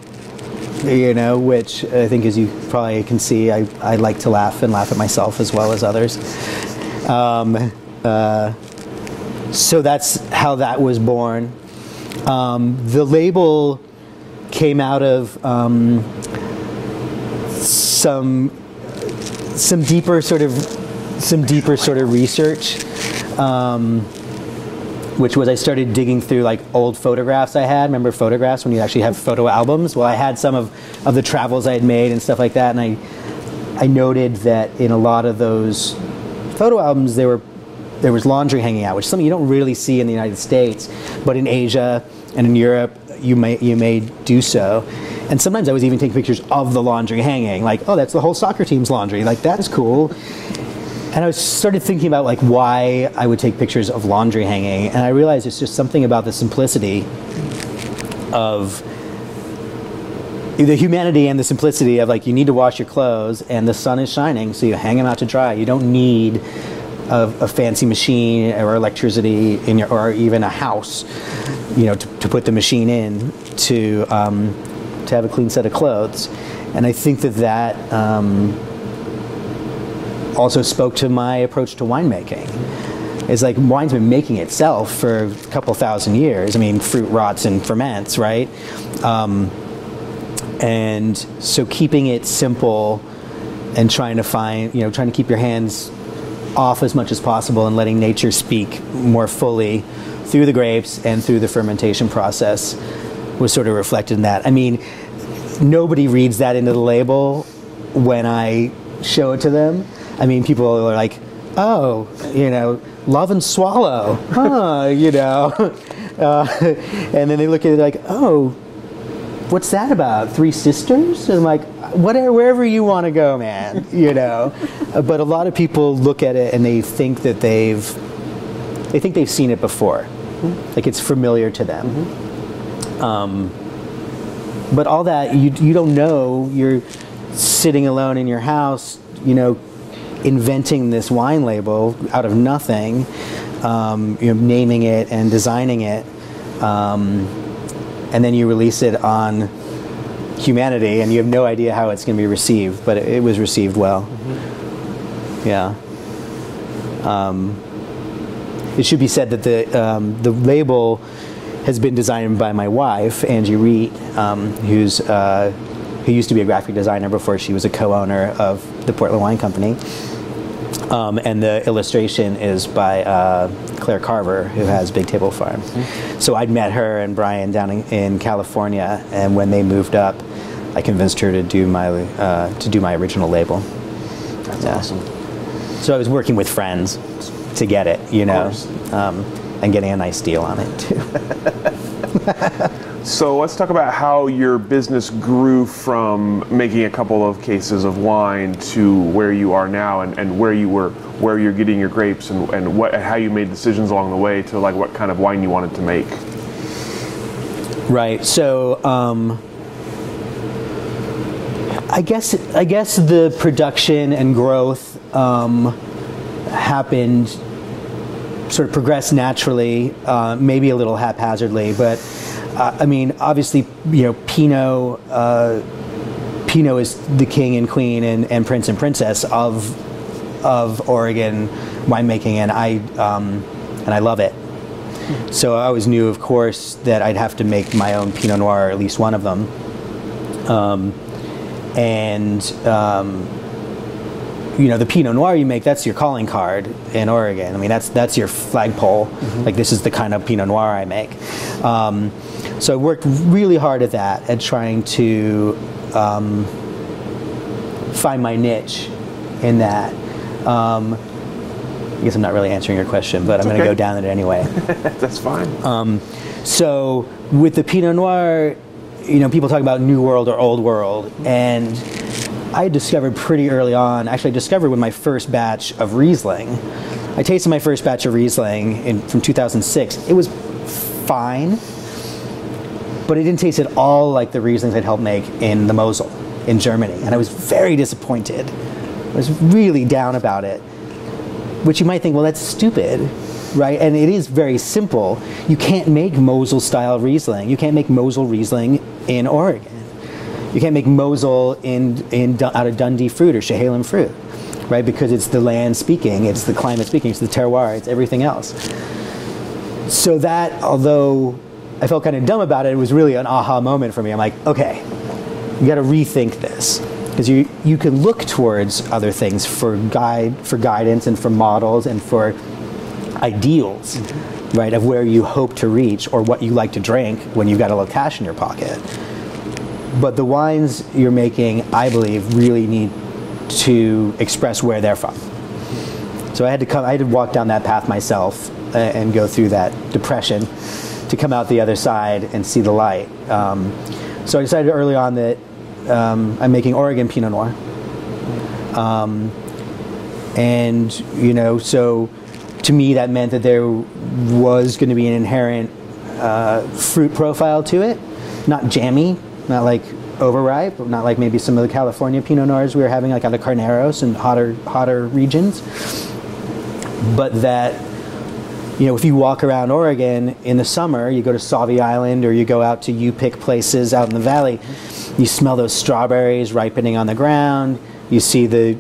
you know, which I think, as you probably can see, I like to laugh and laugh at myself as well as others. So that's how that was born. The label came out of some deeper sort of research, which was I started digging through like old photographs I had. Remember photographs when you actually have photo albums? Well, I had some of the travels I had made and stuff like that, and I noted that in a lot of those photo albums there was laundry hanging out, which is something you don't really see in the United States, but in Asia and in Europe, you may do so. And sometimes I was even taking pictures of the laundry hanging, like, oh, that's the whole soccer team's laundry, like that is cool. And I started thinking about like why I would take pictures of laundry hanging, and I realized it's just something about the simplicity of the humanity and the simplicity of like, you need to wash your clothes and the sun is shining, so you hang them out to dry. You don't need a fancy machine or electricity or even a house, you know, to put the machine in to have a clean set of clothes. And I think that also spoke to my approach to winemaking. It's like wine's been making itself for a couple thousand years. I mean, fruit rots and ferments, right? And so keeping it simple and trying to keep your hands off as much as possible and letting nature speak more fully through the grapes and through the fermentation process was sort of reflected in that. I mean, nobody reads that into the label when I show it to them. I mean, people are like, oh, you know, love and swallow, huh, you know. And then they look at it like, oh, what's that about? Three sisters? And I'm like, wherever you want to go, man, you know. But a lot of people look at it and they think that they've seen it before, like it's familiar to them. But all that you don't know. You're sitting alone in your house, you know, inventing this wine label out of nothing, you know, naming it and designing it, and then you release it on humanity, and you have no idea how it's going to be received, but it was received well. Yeah. It should be said that the label has been designed by my wife, Angie Reet, who used to be a graphic designer before she was a co-owner of the Portland Wine Company. And the illustration is by Claire Carver, who has Big Table Farms. So I'd met her and Brian down in California, and when they moved up, I convinced her to do my original label. That's awesome. So I was working with friends to get it, you know, and getting a nice deal on it too. So let's talk about how your business grew from making a couple of cases of wine to where you are now, and where you're getting your grapes, and how you made decisions along the way to like what kind of wine you wanted to make. Right. So I guess the production and growth happened, sort of progressed naturally, maybe a little haphazardly, but I mean, obviously, you know, Pinot is the king and queen and prince and princess of Oregon winemaking, and I love it. So I always knew, of course, that I'd have to make my own Pinot Noir, or at least one of them. You know, the Pinot Noir you make, that's your calling card in Oregon. I mean, that's your flagpole. Like, this is the kind of Pinot Noir I make. So I worked really hard at that, at trying to find my niche in that. I guess I'm not really answering your question, but I'm going to go down it anyway. That's fine. So with the Pinot Noir, you know, people talk about New World or Old World, and I discovered pretty early on, actually I discovered with my first batch of Riesling. I tasted my first batch of Riesling from 2006. It was fine, but it didn't taste at all like the Rieslings I'd helped make in the Mosel in Germany, and I was very disappointed. I was really down about it, which you might think, well, that's stupid, right? And it is very simple. You can't make Mosel-style Riesling. You can't make Mosel Riesling in Oregon. You can't make Mosel out of Dundee fruit or Chehalem fruit, right? Because it's the land speaking, it's the climate speaking, it's the terroir, it's everything else. So that, although I felt kind of dumb about it, it was really an aha moment for me. I'm like, okay, you got to rethink this, because you can look towards other things for guidance and for models and for ideals, right, of where you hope to reach or what you like to drink when you've got a little cash in your pocket. But the wines you're making, I believe, really need to express where they're from. So I had to walk down that path myself and go through that depression to come out the other side and see the light. So I decided early on that I'm making Oregon Pinot Noir. And, you know, so to me that meant that there was going to be an inherent fruit profile to it, not jammy, not like overripe, not like maybe some of the California Pinot Noirs we were having, like out of Carneros and hotter regions. But that, you know, if you walk around Oregon in the summer, you go to Sauvie Island or you go out to U-Pick places out in the valley, you smell those strawberries ripening on the ground. You see the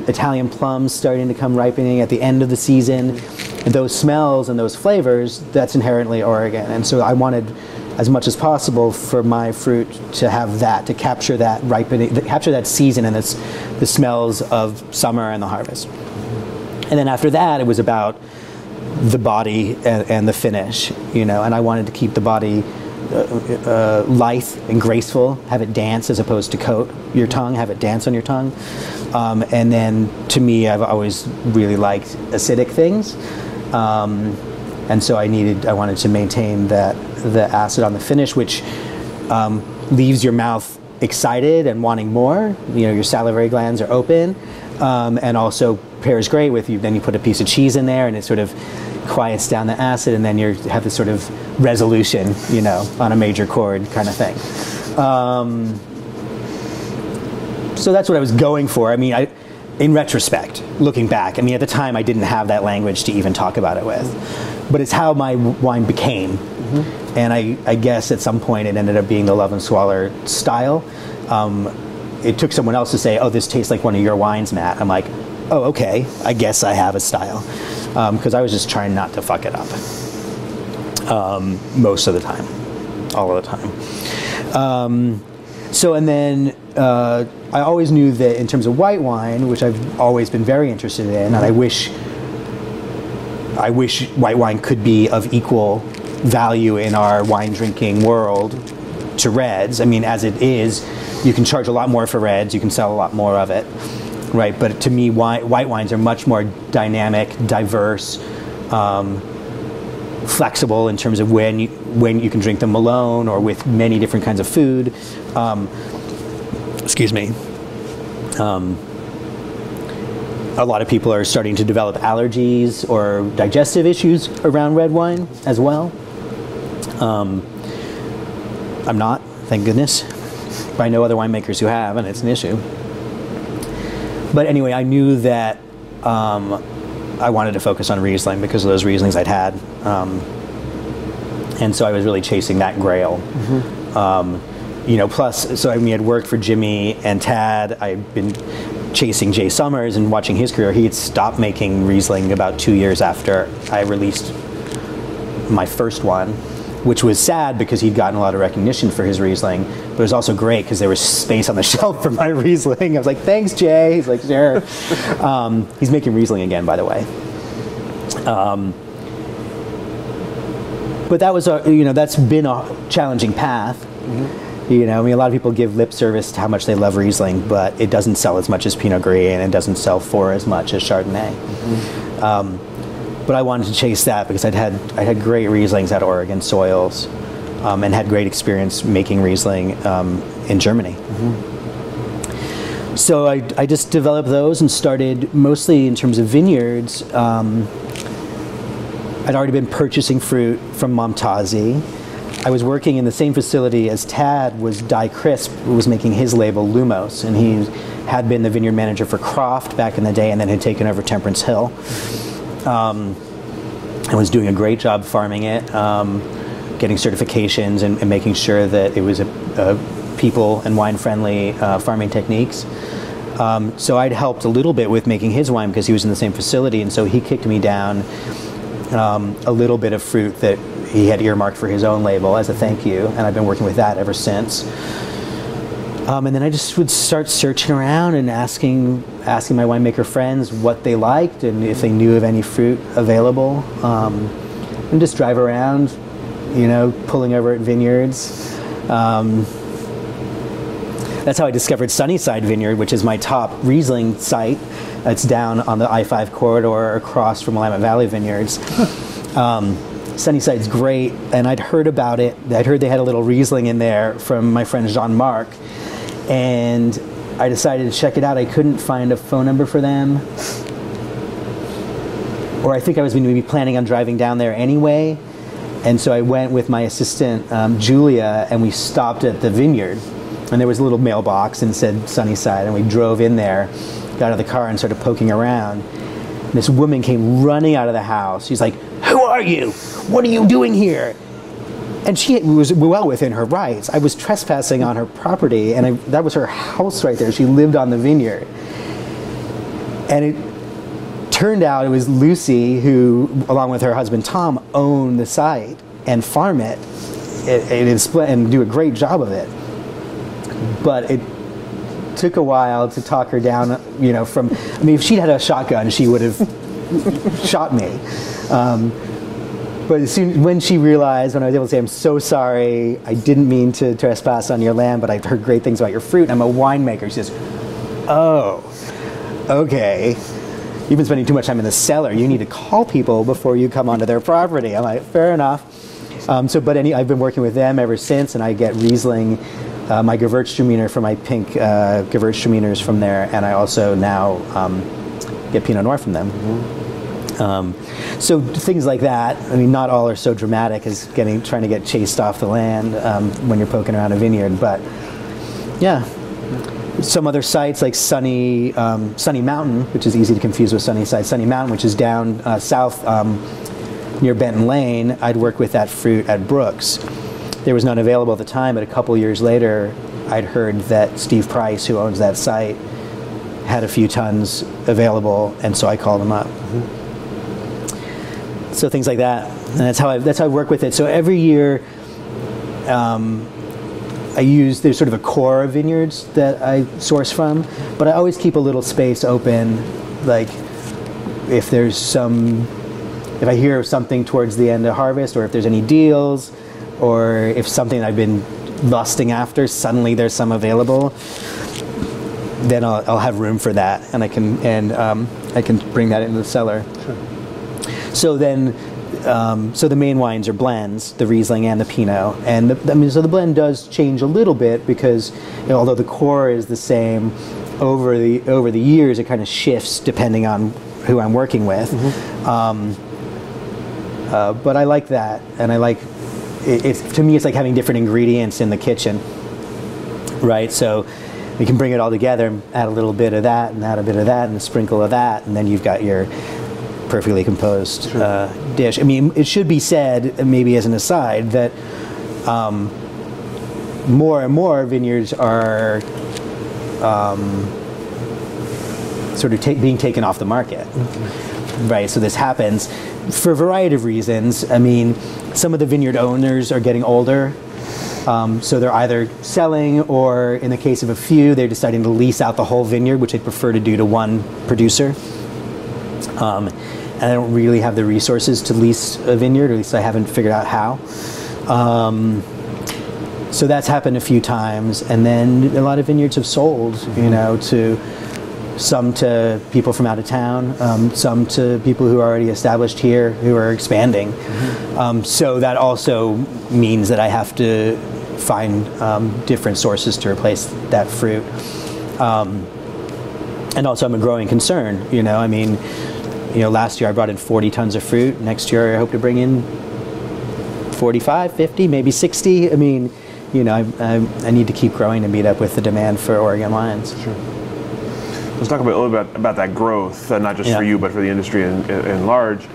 Italian plums starting to come ripening at the end of the season. And those smells and those flavors, that's inherently Oregon. And so I wanted, as much as possible, for my fruit to have that, to capture that ripening, capture that season and the smells of summer and the harvest. And then after that, it was about the body and the finish, you know. And I wanted to keep the body lithe and graceful, have it dance as opposed to coat your tongue, have it dance on your tongue. And then, to me, I've always really liked acidic things. And so I wanted to maintain the acid on the finish, which leaves your mouth excited and wanting more. Your salivary glands are open, and also pairs great with you. Then you put a piece of cheese in there, and it sort of quiets down the acid, and then you have this sort of resolution, on a major chord kind of thing. So that's what I was going for. I mean, in retrospect, looking back, I mean, at the time I didn't have that language to even talk about it with, but it's how my wine became. And I guess at some point it ended up being the Love and Squalor style. It took someone else to say, "Oh, this tastes like one of your wines, Matt." I'm like, "Oh, okay, I guess I have a style," because I was just trying not to fuck it up most of the time, all of the time. And then I always knew that in terms of white wine, which I've always been very interested in, and I wish white wine could be of equal value in our wine drinking world to reds. I mean, as it is, you can charge a lot more for reds, you can sell a lot more of it, right? But to me, white wines are much more dynamic, diverse, flexible in terms of when you can drink them alone or with many different kinds of food. Excuse me. A lot of people are starting to develop allergies or digestive issues around red wine as well. I'm not, thank goodness. But I know other winemakers who have, and it's an issue. But anyway, I knew that I wanted to focus on Riesling because of those Rieslings I'd had. And so I was really chasing that grail. Plus, so I had worked for Jimmy and Tad. I'd been chasing Jay Summers and watching his career. He had stopped making Riesling about 2 years after I released my first one, which was sad because he'd gotten a lot of recognition for his Riesling, but it was also great because there was space on the shelf for my Riesling. I was like, "Thanks, Jay." He's like, "Sure." He's making Riesling again, by the way. But that was that's been a challenging path. I mean, a lot of people give lip service to how much they love Riesling, but it doesn't sell as much as Pinot Gris, and it doesn't sell for as much as Chardonnay. But I wanted to chase that because I had great Rieslings at Oregon soils, and had great experience making Riesling in Germany. So I just developed those and started mostly in terms of vineyards. I'd already been purchasing fruit from Momtazi. I was working in the same facility as Tad was Die Crisp, who was making his label Lumos, and he had been the vineyard manager for Croft back in the day and then had taken over Temperance Hill. And was doing a great job farming it, getting certifications and making sure that it was a people and wine-friendly farming techniques. So I'd helped a little bit with making his wine because he was in the same facility, and so he kicked me down a little bit of fruit that he had earmarked for his own label as a thank you, and I've been working with that ever since. And then I just would start searching around and asking my winemaker friends what they liked and if they knew of any fruit available, and just drive around, pulling over at vineyards. That's how I discovered Sunnyside Vineyard, which is my top Riesling site. It's down on the I-5 corridor across from Willamette Valley Vineyards. Sunnyside's great, and I'd heard about it. I'd heard they had a little Riesling in there from my friend Jean-Marc, and I decided to check it out. I couldn't find a phone number for them, or I think I was going to be planning on driving down there anyway, and so I went with my assistant, Julia, and we stopped at the vineyard, and there was a little mailbox and said Sunnyside, and we drove in there, got out of the car and started poking around. And this woman came running out of the house. She's like, "Who are you? What are you doing here?" And she was well within her rights. I was trespassing on her property, and that was her house right there. She lived on the vineyard. And it turned out it was Lucy who, along with her husband Tom, owned the site and farm it and do a great job of it. But it took a while to talk her down, if she'd had a shotgun, she would have shot me. But when she realized, when I was able to say, "I'm so sorry, I didn't mean to trespass on your land, but I've heard great things about your fruit, I'm a winemaker," she says, "Oh, okay." you've been spending too much time in the cellar. You need to call people before you come onto their property. I'm like, fair enough. I've been working with them ever since, and I get Riesling, my Gewürztraminer for my pink Gewürztraminers from there, and I also now get Pinot Noir from them. So things like that. I mean, not all are so dramatic as trying to get chased off the land when you're poking around a vineyard, but yeah. Some other sites like Sunny Mountain, which is easy to confuse with Sunnyside. Sunny Mountain, which is down south near Benton Lane, I'd worked with that fruit at Brooks. There was none available at the time, but a couple years later, I'd heard that Steve Price, who owns that site, had a few tons available, and so I called him up. So things like that, and that's how I work with it. So every year, there's sort of a core of vineyards that I source from, but I always keep a little space open, like if I hear something towards the end of harvest, or if there's any deals, or if something I've been lusting after, suddenly there's some available, then I'll have room for that, and I can bring that into the cellar. Sure. So then, so the main wines are blends, the Riesling and the Pinot, and so the blend does change a little bit because although the core is the same, over the years it kind of shifts depending on who I'm working with. But I like that, and I like it. To me, it's like having different ingredients in the kitchen, right? So we can bring it all together and add a little bit of that, and add a bit of that, and a sprinkle of that, and then you've got your perfectly composed dish. I mean, it should be said, maybe as an aside, that more and more vineyards are sort of being taken off the market, right? So this happens for a variety of reasons. I mean, some of the vineyard owners are getting older, so they're either selling, or in the case of a few, they're deciding to lease out the whole vineyard, which they'd prefer to do to one producer. And I don't really have the resources to lease a vineyard, or at least I haven't figured out how. So that's happened a few times, and then a lot of vineyards have sold, to some to people from out of town, some to people who are already established here who are expanding. So that also means that I have to find different sources to replace that fruit. And also I'm a growing concern, I mean, last year I brought in 40 tons of fruit. Next year I hope to bring in 45, 50, maybe 60. I mean, I need to keep growing to meet up with the demand for Oregon wines. Sure. Let's talk a little bit about that growth, not just for you, but for the industry in large.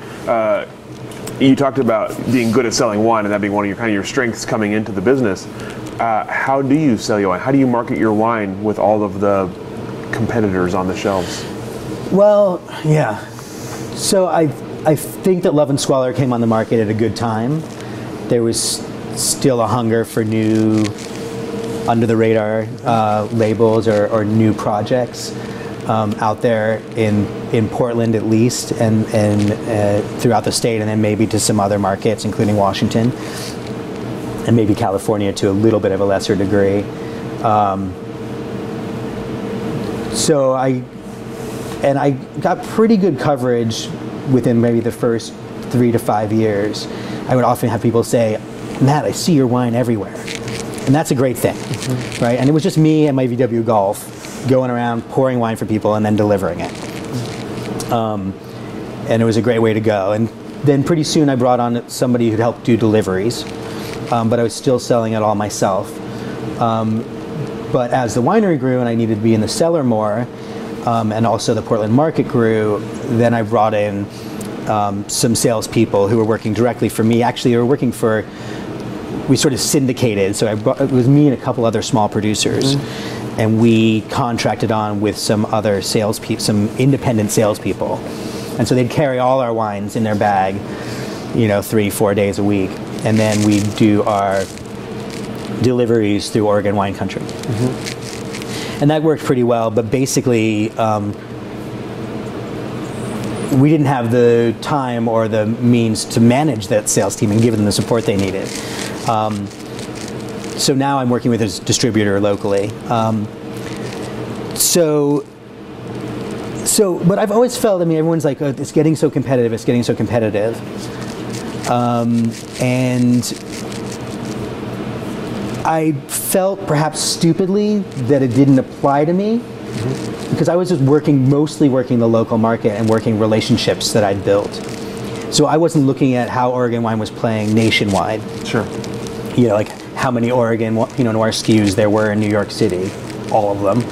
You talked about being good at selling wine, and that being one of your strengths coming into the business. How do you sell your wine? How do you market your wine with all of the competitors on the shelves? Well, yeah. So I think that Love and Squalor came on the market at a good time. There was still a hunger for new under-the-radar labels or new projects out there in Portland at least, and throughout the state, and then maybe to some other markets, including Washington, and maybe California to a little bit of a lesser degree. So I got pretty good coverage within maybe the first 3 to 5 years. I would often have people say, "Matt, I see your wine everywhere." And that's a great thing, right? And it was just me and my VW Golf going around pouring wine for people and then delivering it. And it was a great way to go. And then pretty soon I brought on somebody who'd help do deliveries, but I was still selling it all myself. But as the winery grew and I needed to be in the cellar more, and also the Portland market grew, then I brought in some salespeople who were working directly for me. Actually, they were working for, we sort of syndicated, so it was me and a couple other small producers, and we contracted on with some other salespeople, some independent salespeople. And so they'd carry all our wines in their bag, 3-4 days a week, and then we'd do our deliveries through Oregon wine country. And that worked pretty well, but basically we didn't have the time or the means to manage that sales team and give them the support they needed. So now I'm working with a distributor locally. So but I've always felt, I mean, everyone's like, oh, it's getting so competitive, it's getting so competitive. And I felt perhaps stupidly that it didn't apply to me, because I was just mostly working the local market and working relationships that I'd built. So I wasn't looking at how Oregon wine was playing nationwide. Sure. You know, like how many Oregon Pinot Noir SKUs there were in New York City, all of them,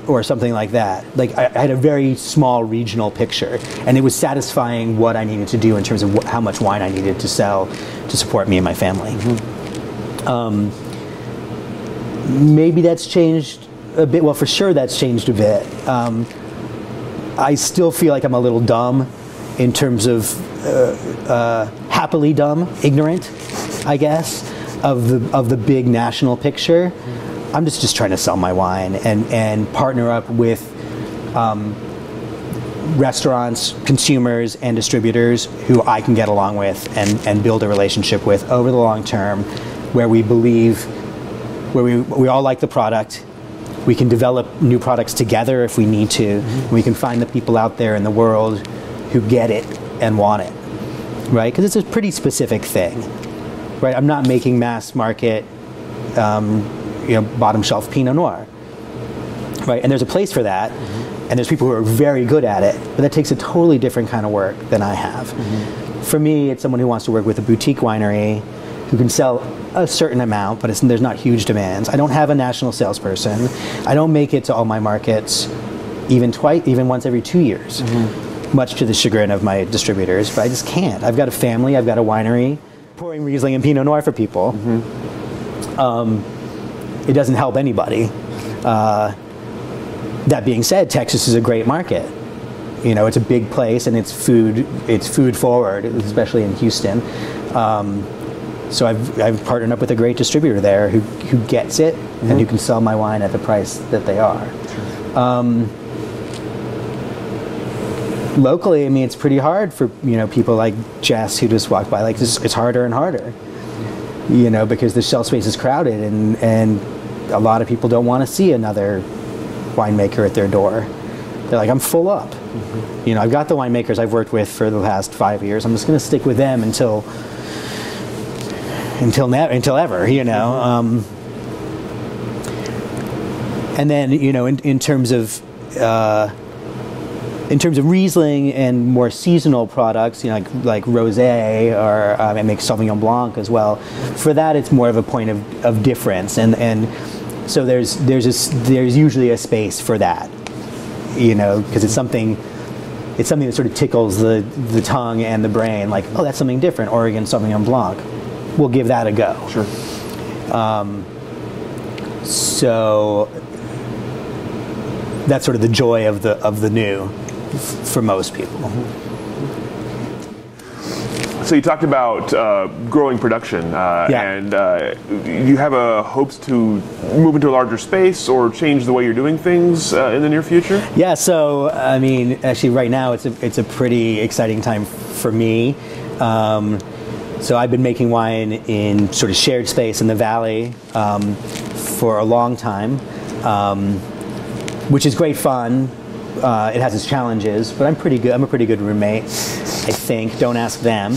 or something like that. Like I had a very small regional picture, and it was satisfying what I needed to do in terms of how much wine I needed to sell to support me and my family. Maybe that's changed a bit. Well, for sure that's changed a bit. I still feel like I'm a little dumb in terms of happily dumb, ignorant, I guess, of the big national picture. I'm just trying to sell my wine and partner up with restaurants, consumers, and distributors who I can get along with and build a relationship with over the long term, where we believe, where we all like the product. We can develop new products together if we need to. We can find the people out there in the world who get it and want it, right? Because it's a pretty specific thing, right? I'm not making mass market, bottom shelf Pinot Noir, right? And there's a place for that, and there's people who are very good at it, but that takes a totally different kind of work than I have. For me, it's someone who wants to work with a boutique winery who can sell a certain amount, but there's not huge demands. I don't have a national salesperson. I don't make it to all my markets even once every 2 years. Much to the chagrin of my distributors, but I just can't. I've got a family, I've got a winery, pouring Riesling and Pinot Noir for people. It doesn't help anybody. That being said, Texas is a great market. You know, it's a big place, and it's food forward, especially in Houston. So I've partnered up with a great distributor there who gets it and who can sell my wine at the price that they are. Locally, I mean, it's pretty hard for people like Jess who just walked by. Like it's harder and harder, because the shelf space is crowded, and a lot of people don't want to see another winemaker at their door. They're like, I'm full up. I've got the winemakers I've worked with for the past 5 years. I'm just going to stick with them until ever. And then in terms of Riesling and more seasonal products, like rosé, or I make Sauvignon Blanc as well. For that, it's more of a point of difference, and so there's usually a space for that, because it's something that sort of tickles the tongue and the brain. Like, oh, that's something different. Oregon Sauvignon Blanc, we'll give that a go. Sure. So that's sort of the joy of the new for most people. So you talked about growing production, and you have hopes to move into a larger space or change the way you're doing things in the near future? Yeah. So I mean, actually, right now it's a pretty exciting time for me. So I've been making wine in sort of shared space in the valley for a long time, which is great fun. It has its challenges, but I'm pretty good. I'm a pretty good roommate, I think. Don't ask them.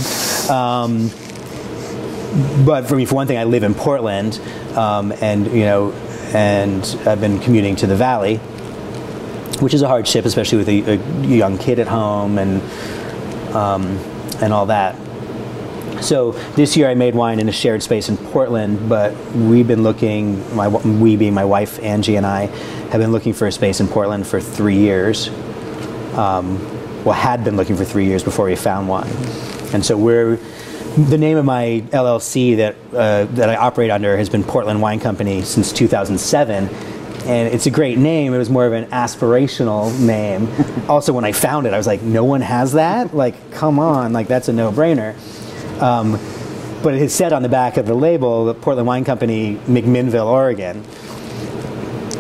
But for me, for one thing, I live in Portland, and I've been commuting to the valley, which is a hardship, especially with a young kid at home and all that. So this year I made wine in a shared space in Portland, but we've been looking, we being my wife Angie and I, have been looking for a space in Portland for 3 years. Had been looking for 3 years before we found one. And so the name of my LLC that I operate under has been Portland Wine Company since 2007. And it's a great name. It was more of an aspirational name. Also, when I found it, I was like, no one has that? Like, come on, like that's a no-brainer. But it said on the back of the label, the Portland Wine Company, McMinnville, Oregon,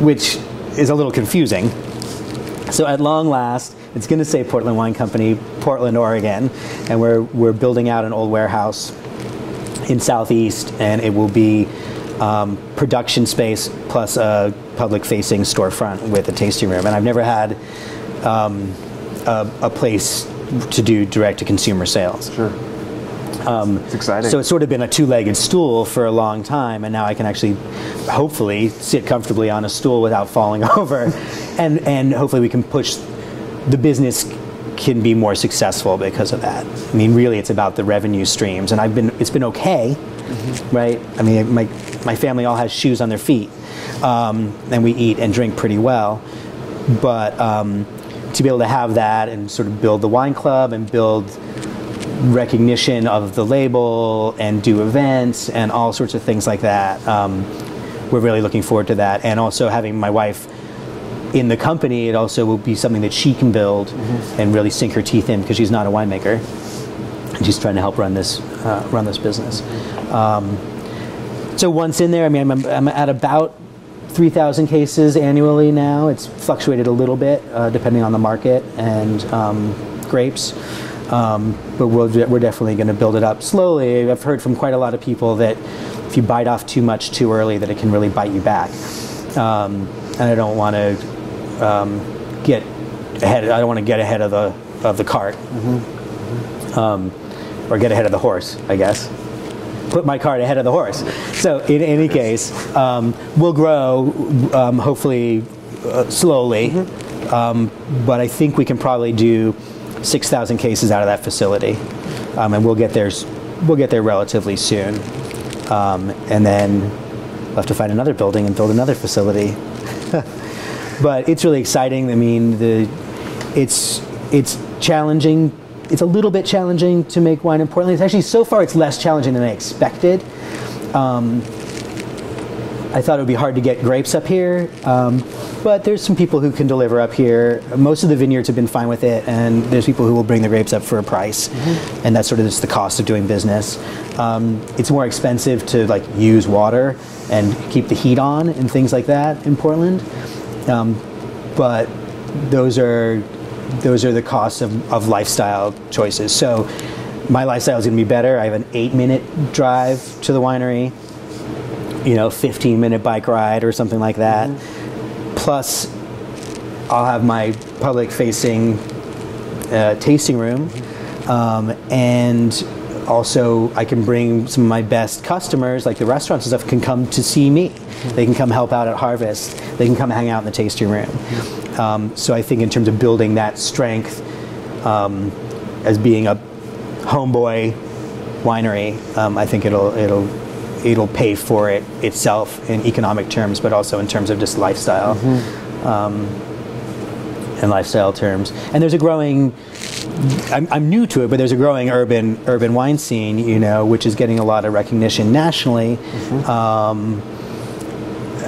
which is a little confusing. So at long last, it's going to say Portland Wine Company, Portland, Oregon, and we're building out an old warehouse in Southeast, and it will be production space plus a public-facing storefront with a tasting room. And I've never had a place to do direct-to-consumer sales. Sure. It's exciting. So it's sort of been a two-legged stool for a long time, and now I can actually, hopefully, sit comfortably on a stool without falling over, and hopefully we can push, the business can be more successful because of that. I mean, really, it's about the revenue streams, and it's been okay, right? I mean, my family all has shoes on their feet, and we eat and drink pretty well, but to be able to have that and sort of build the wine club and build recognition of the label and do events and all sorts of things like that. We're really looking forward to that, and also having my wife in the company, it also will be something that she can build and really sink her teeth in, because she's not a winemaker and she's trying to help run this business. So once in there, I mean, I'm at about 3,000 cases annually now. It's fluctuated a little bit depending on the market and grapes. But we're definitely going to build it up slowly. I've heard from quite a lot of people that if you bite off too much too early, that it can really bite you back. And I don't want to get ahead. I don't want to get ahead of the cart, or get ahead of the horse, I guess. Put my cart ahead of the horse. So in any case, we'll grow, hopefully slowly, but I think we can probably do 6,000 cases out of that facility, and we'll get there relatively soon, and then we'll have to find another building and build another facility. But it's really exciting. I mean, it's challenging. It's a little bit challenging to make wine in Portland. It's actually, so far, it's less challenging than I expected. I thought it would be hard to get grapes up here, but there's some people who can deliver up here. Most of the vineyards have been fine with it, and there's people who will bring the grapes up for a price, and that's sort of just the cost of doing business. It's more expensive to use water and keep the heat on and things like that in Portland, but those are the costs of lifestyle choices. So my lifestyle is going to be better. I have an 8-minute drive to the winery, 15-minute bike ride or something like that. Plus, I'll have my public-facing tasting room, and also I can bring some of my best customers, like the restaurants and stuff, can come to see me. They can come help out at Harvest. They can come hang out in the tasting room. So I think in terms of building that strength as being a homeboy winery, I think it'll pay for it itself in economic terms, but also in terms of just lifestyle and lifestyle terms. And there's a growing, I'm new to it, but there's a growing urban wine scene, which is getting a lot of recognition nationally.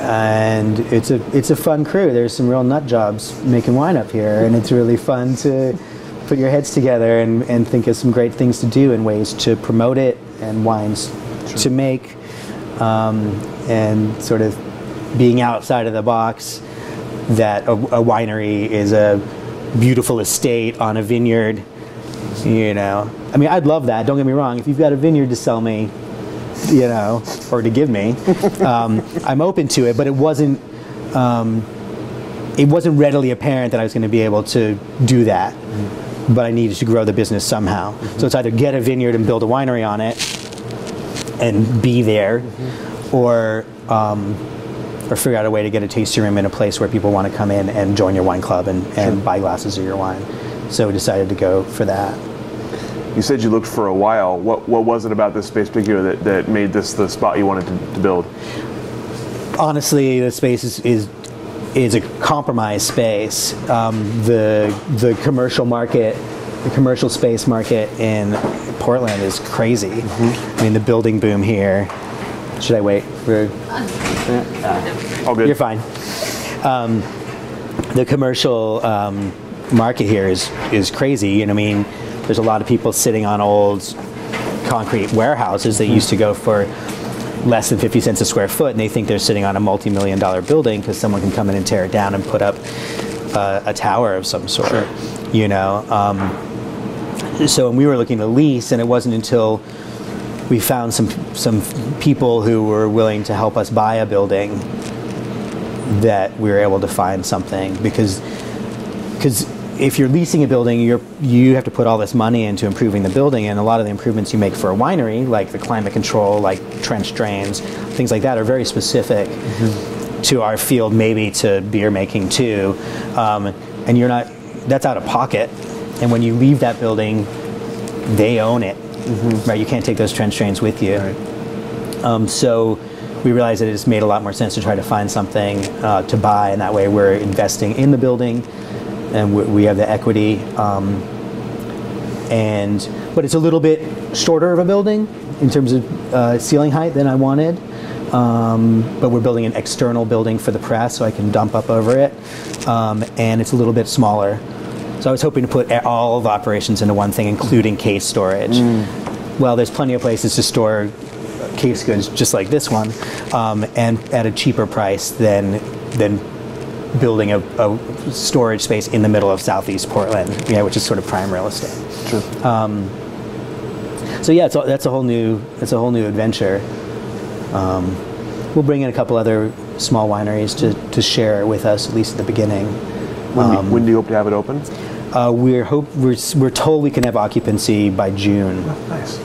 And it's a fun crew. There's some real nut jobs making wine up here, and it's really fun to put your heads together and think of some great things to do and ways to promote it and wines to make, and sort of being outside of the box that a winery is a beautiful estate on a vineyard. I mean, I'd love that, don't get me wrong. If you've got a vineyard to sell me, or to give me, I'm open to it, but it wasn't readily apparent that I was going to be able to do that. But I needed to grow the business somehow. So it's either get a vineyard and build a winery on it and be there, or figure out a way to get a tasting room in a place where people want to come in and join your wine club and buy glasses of your wine. So we decided to go for that. You said you looked for a while. What was it about this space particular that made this the spot you wanted to build? Honestly, the space is a compromised space. The commercial market, the commercial space market in Portland is crazy. I mean, the building boom here. Should I wait for? All good. You're fine. The commercial market here is crazy, and I mean, there's a lot of people sitting on old concrete warehouses that used to go for less than 50 cents a square foot, and they think they're sitting on a multi-million-dollar building because someone can come in and tear it down and put up a tower of some sort. So when we were looking to lease, and it wasn't until we found some people who were willing to help us buy a building that we were able to find something, because if you're leasing a building, you have to put all this money into improving the building, and a lot of the improvements you make for a winery, like the climate control, like trench drains, things like that, are very specific to our field, maybe to beer making too. And that's out of pocket. And when you leave that building, they own it, right? You can't take those trench drains with you. Right. So we realized that it just made a lot more sense to try to find something to buy, and that way we're investing in the building, and we have the equity. But it's a little bit shorter of a building in terms of ceiling height than I wanted. But we're building an external building for the press, so I can dump up over it, and it's a little bit smaller. So I was hoping to put all of the operations into one thing, including case storage. Well, there's plenty of places to store case goods just like this one, and at a cheaper price than building a storage space in the middle of Southeast Portland, which is sort of prime real estate. Sure. So yeah, that's a whole new adventure. We'll bring in a couple other small wineries to share with us, at least at the beginning. When do you hope to have it open? We're told we can have occupancy by June. Oh, nice.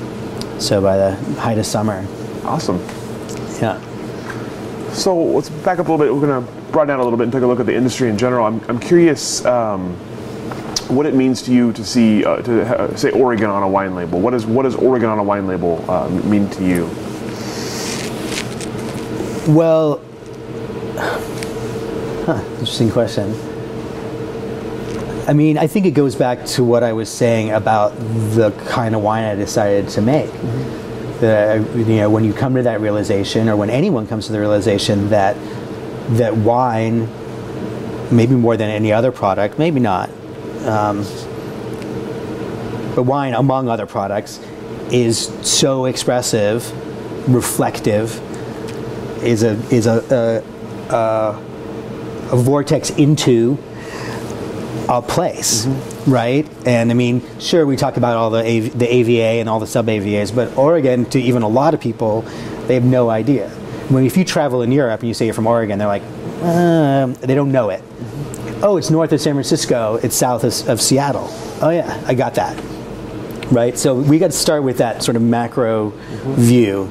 So by the height of summer. Awesome. Yeah. So let's back up a little bit. We're going to broaden out a little bit and take a look at the industry in general. I'm curious what it means to you to see say Oregon on a wine label. What does Oregon on a wine label mean to you? Well, interesting question. I mean, I think it goes back to what I was saying about the kind of wine I decided to make. That, when you come to that realization, or when anyone comes to the realization that wine, maybe more than any other product, maybe not, but wine among other products is so expressive, reflective, is a vortex into a place, right? And I mean, sure, we talk about all the AVA and all the sub-AVAs, but Oregon, to even a lot of people, they have no idea. If you travel in Europe and you say you're from Oregon, they're like, they don't know it. Oh, it's north of San Francisco, it's south of Seattle. Oh yeah, I got that, right? So we got to start with that sort of macro view.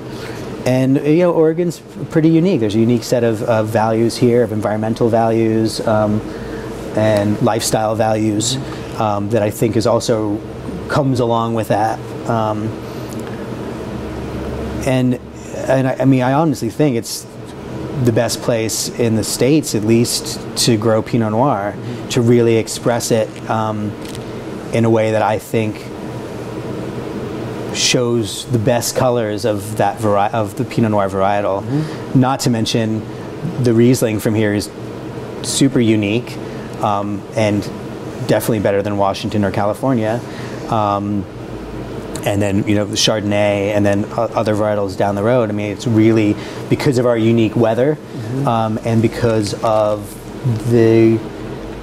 And Oregon's pretty unique. There's a unique set of values here, of environmental values, and lifestyle values that I think is also comes along with that. And I mean, I honestly think it's the best place in the States, at least, to grow Pinot Noir, to really express it in a way that I think shows the best colors of that of the Pinot Noir varietal. Not to mention, the Riesling from here is super unique. And definitely better than Washington or California. And then, the Chardonnay, and then other varietals down the road. I mean, it's really because of our unique weather, and because of the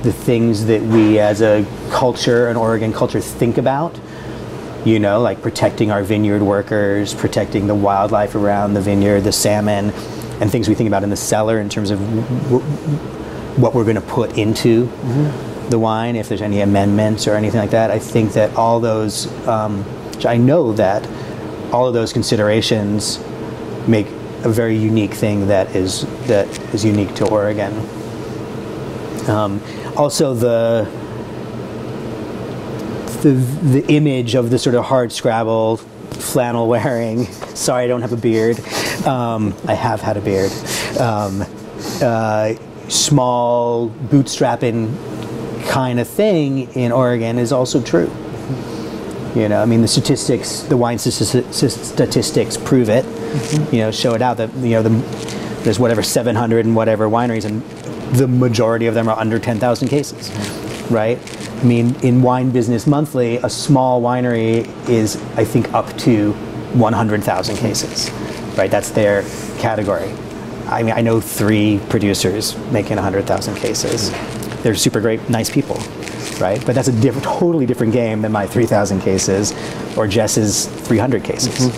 things that we as a culture, an Oregon culture, think about. Like protecting our vineyard workers, protecting the wildlife around the vineyard, the salmon, and things we think about in the cellar in terms of what we're going to put into the wine, if there's any amendments or anything like that. I think that all those, I know that all of those considerations make a very unique thing that is unique to Oregon. Also, the image of the sort of hard scrabble, flannel wearing. Sorry, I don't have a beard. I have had a beard. Small bootstrapping kind of thing in Oregon is also true. I mean, the wine statistics prove it. Show it out that there's whatever 700 and whatever wineries, and the majority of them are under 10,000 cases, right? I mean, in Wine Business Monthly, a small winery is, I think, up to 100,000 cases, right? That's their category. I mean, I know 3 producers making 100,000 cases. They're super great, nice people, right? But that's a totally different game than my 3,000 cases or Jess's 300 cases.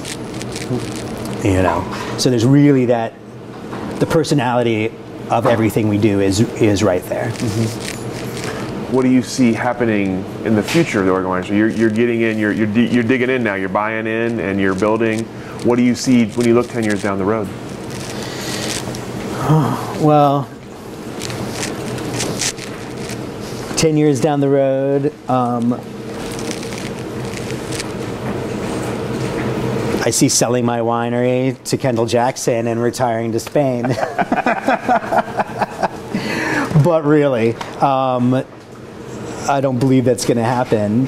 So there's really the personality of everything we do is right there. what do you see happening in the future of the Oregon wine industry? You're getting in, you're digging in now, you're buying in and you're building. What do you see when you look 10 years down the road? Well, 10 years down the road, I see selling my winery to Kendall Jackson and retiring to Spain. But really, I don't believe that's going to happen.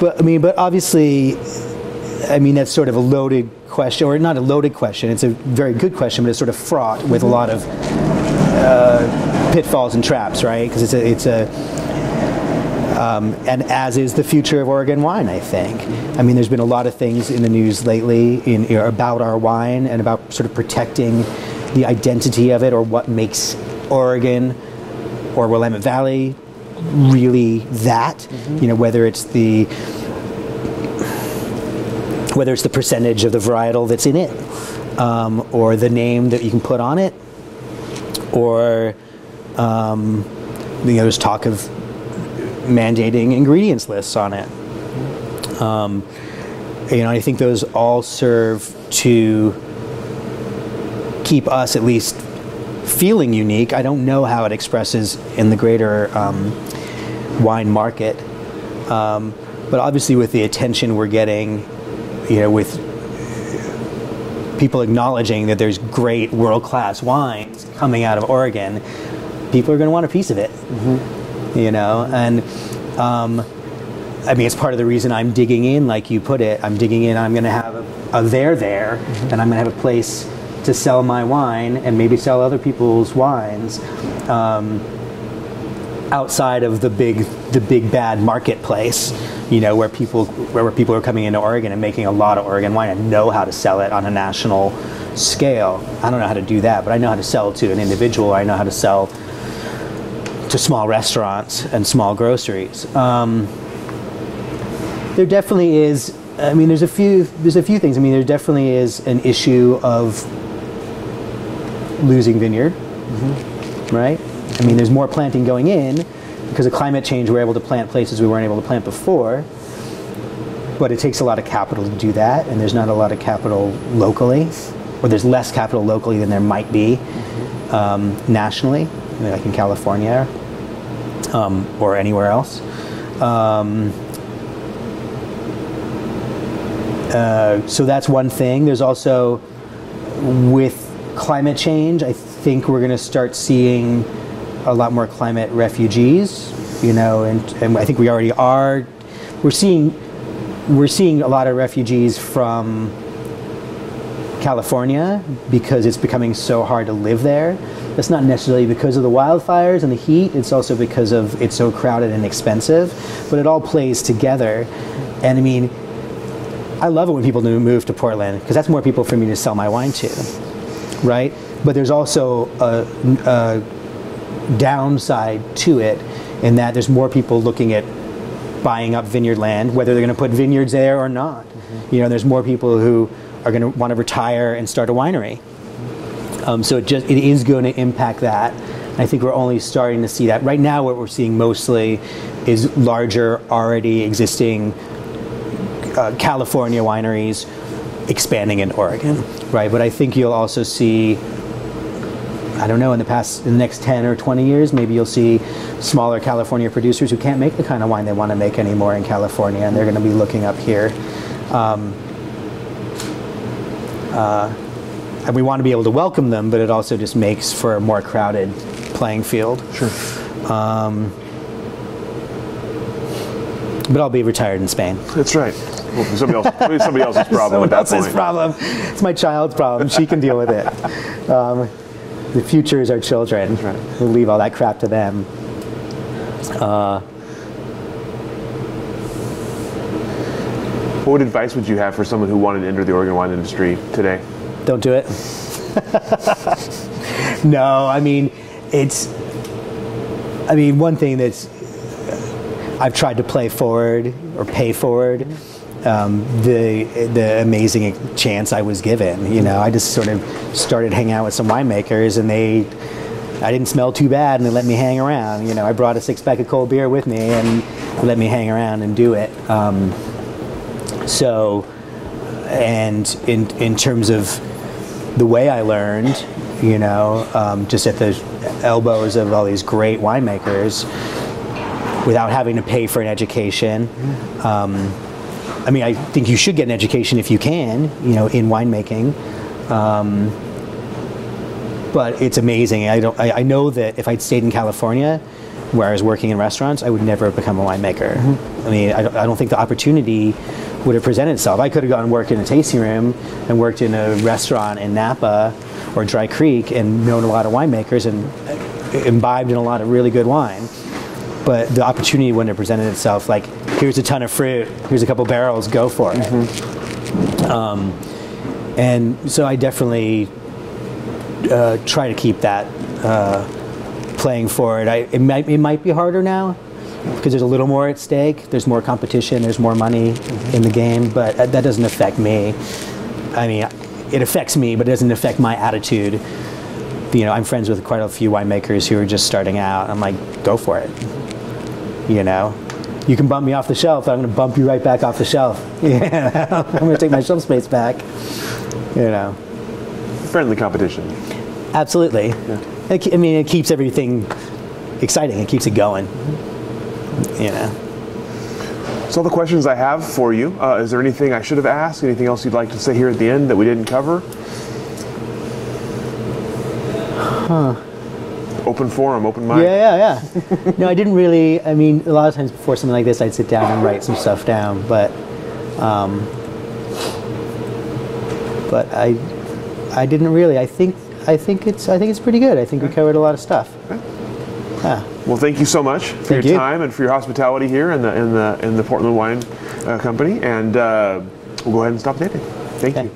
But obviously, that's sort of a loaded question, or not a loaded question. It's a very good question, but it's sort of fraught with a lot of pitfalls and traps, right? Because and as is the future of Oregon wine, I think. There's been a lot of things in the news lately about our wine and about sort of protecting the identity of it, or what makes Oregon or Willamette Valley really that. Whether it's the percentage of the varietal that's in it, or the name that you can put on it, or there's talk of mandating ingredients lists on it. I think those all serve to keep us at least feeling unique. I don't know how it expresses in the greater wine market, but obviously with the attention we're getting, with people acknowledging that there's great world-class wines coming out of Oregon, people are going to want a piece of it. And it's part of the reason I'm digging in, like you put it. I'm digging in. I'm going to have a there, and I'm going to have a place to sell my wine and maybe sell other people's wines outside of the big bad marketplace. Where people are coming into Oregon and making a lot of Oregon wine and know how to sell it on a national scale. I don't know how to do that, but I know how to sell to an individual. I know how to sell to small restaurants and small groceries. There definitely is. There's a few things. There definitely is an issue of losing vineyard, right? There's more planting going in because of climate change. We're able to plant places we weren't able to plant before, but it takes a lot of capital to do that, and there's not a lot of capital locally, or there's less capital locally than there might be nationally, like in California or anywhere else. So that's one thing. There's also, with climate change, I think we're going to start seeing a lot more climate refugees, and I think we already are. We're seeing a lot of refugees from California because it's becoming so hard to live there. That's not necessarily because of the wildfires and the heat. It's also because of it's so crowded and expensive, but it all plays together. And I love it when people move to Portland, because that's more people for me to sell my wine to, right? But there's also a downside to it, in that there's more people looking at buying up vineyard land, whether they're going to put vineyards there or not. There's more people who are going to want to retire and start a winery. So it is going to impact that. I think we're only starting to see that. Right now what we're seeing mostly is larger, already existing California wineries expanding in Oregon, right? But I think you'll also see, I don't know, in the next 10 or 20 years, maybe you'll see smaller California producers who can't make the kind of wine they want to make anymore in California, and they're going to be looking up here. And we want to be able to welcome them, but it also just makes for a more crowded playing field. Sure. But I'll be retired in Spain. That's right. Well, somebody else's problem at that point. Problem. It's my child's problem. She can deal with it. The future is our children. That's right. We'll leave all that crap to them. What advice would you have for someone who wanted to enter the Oregon wine industry today? Don't do it. No, one thing that's I've tried to play forward or pay forward the amazing chance I was given. I just sort of started hanging out with some winemakers, and I didn't smell too bad, and they let me hang around. You know, I brought a 6-pack of cold beer with me, and they let me hang around and do it. And in terms of the way I learned, you know, just at the elbows of all these great winemakers, without having to pay for an education. I mean, I think you should get an education if you can, you know, in winemaking. But it's amazing. I know that if I'd stayed in California, where I was working in restaurants, I would never have become a winemaker. I mean, I don't think the opportunity would have presented itself. I could have gone and worked in a tasting room and worked in a restaurant in Napa or Dry Creek and known a lot of winemakers and imbibed in a lot of really good wine. But the opportunity wouldn't have presented itself like, here's a ton of fruit, here's a couple barrels, go for it. And so I definitely try to keep that playing forward. It might be harder now because there's a little more at stake. There's more competition, there's more money in the game, but that doesn't affect me. I mean, it affects me, but it doesn't affect my attitude. You know, I'm friends with quite a few winemakers who are just starting out. I'm like, go for it. You know, you can bump me off the shelf. I'm going to bump you right back off the shelf. Yeah, I'm going to take my shelf space back. You know, friendly competition. Absolutely. Yeah. I mean, it keeps everything exciting. It keeps it going. You know. So all the questions I have for you. Is there anything I should have asked? Anything else you'd like to say here at the end that we didn't cover? Open forum, open mic. Yeah. No, I didn't really. I mean, a lot of times before something like this, I'd sit down and write some stuff down, but I didn't really. I think it's pretty good. I think we covered a lot of stuff. Okay. Well, thank you so much for your time and for your hospitality here in the Portland Wine Company, and we'll go ahead and stop dating. Thank you.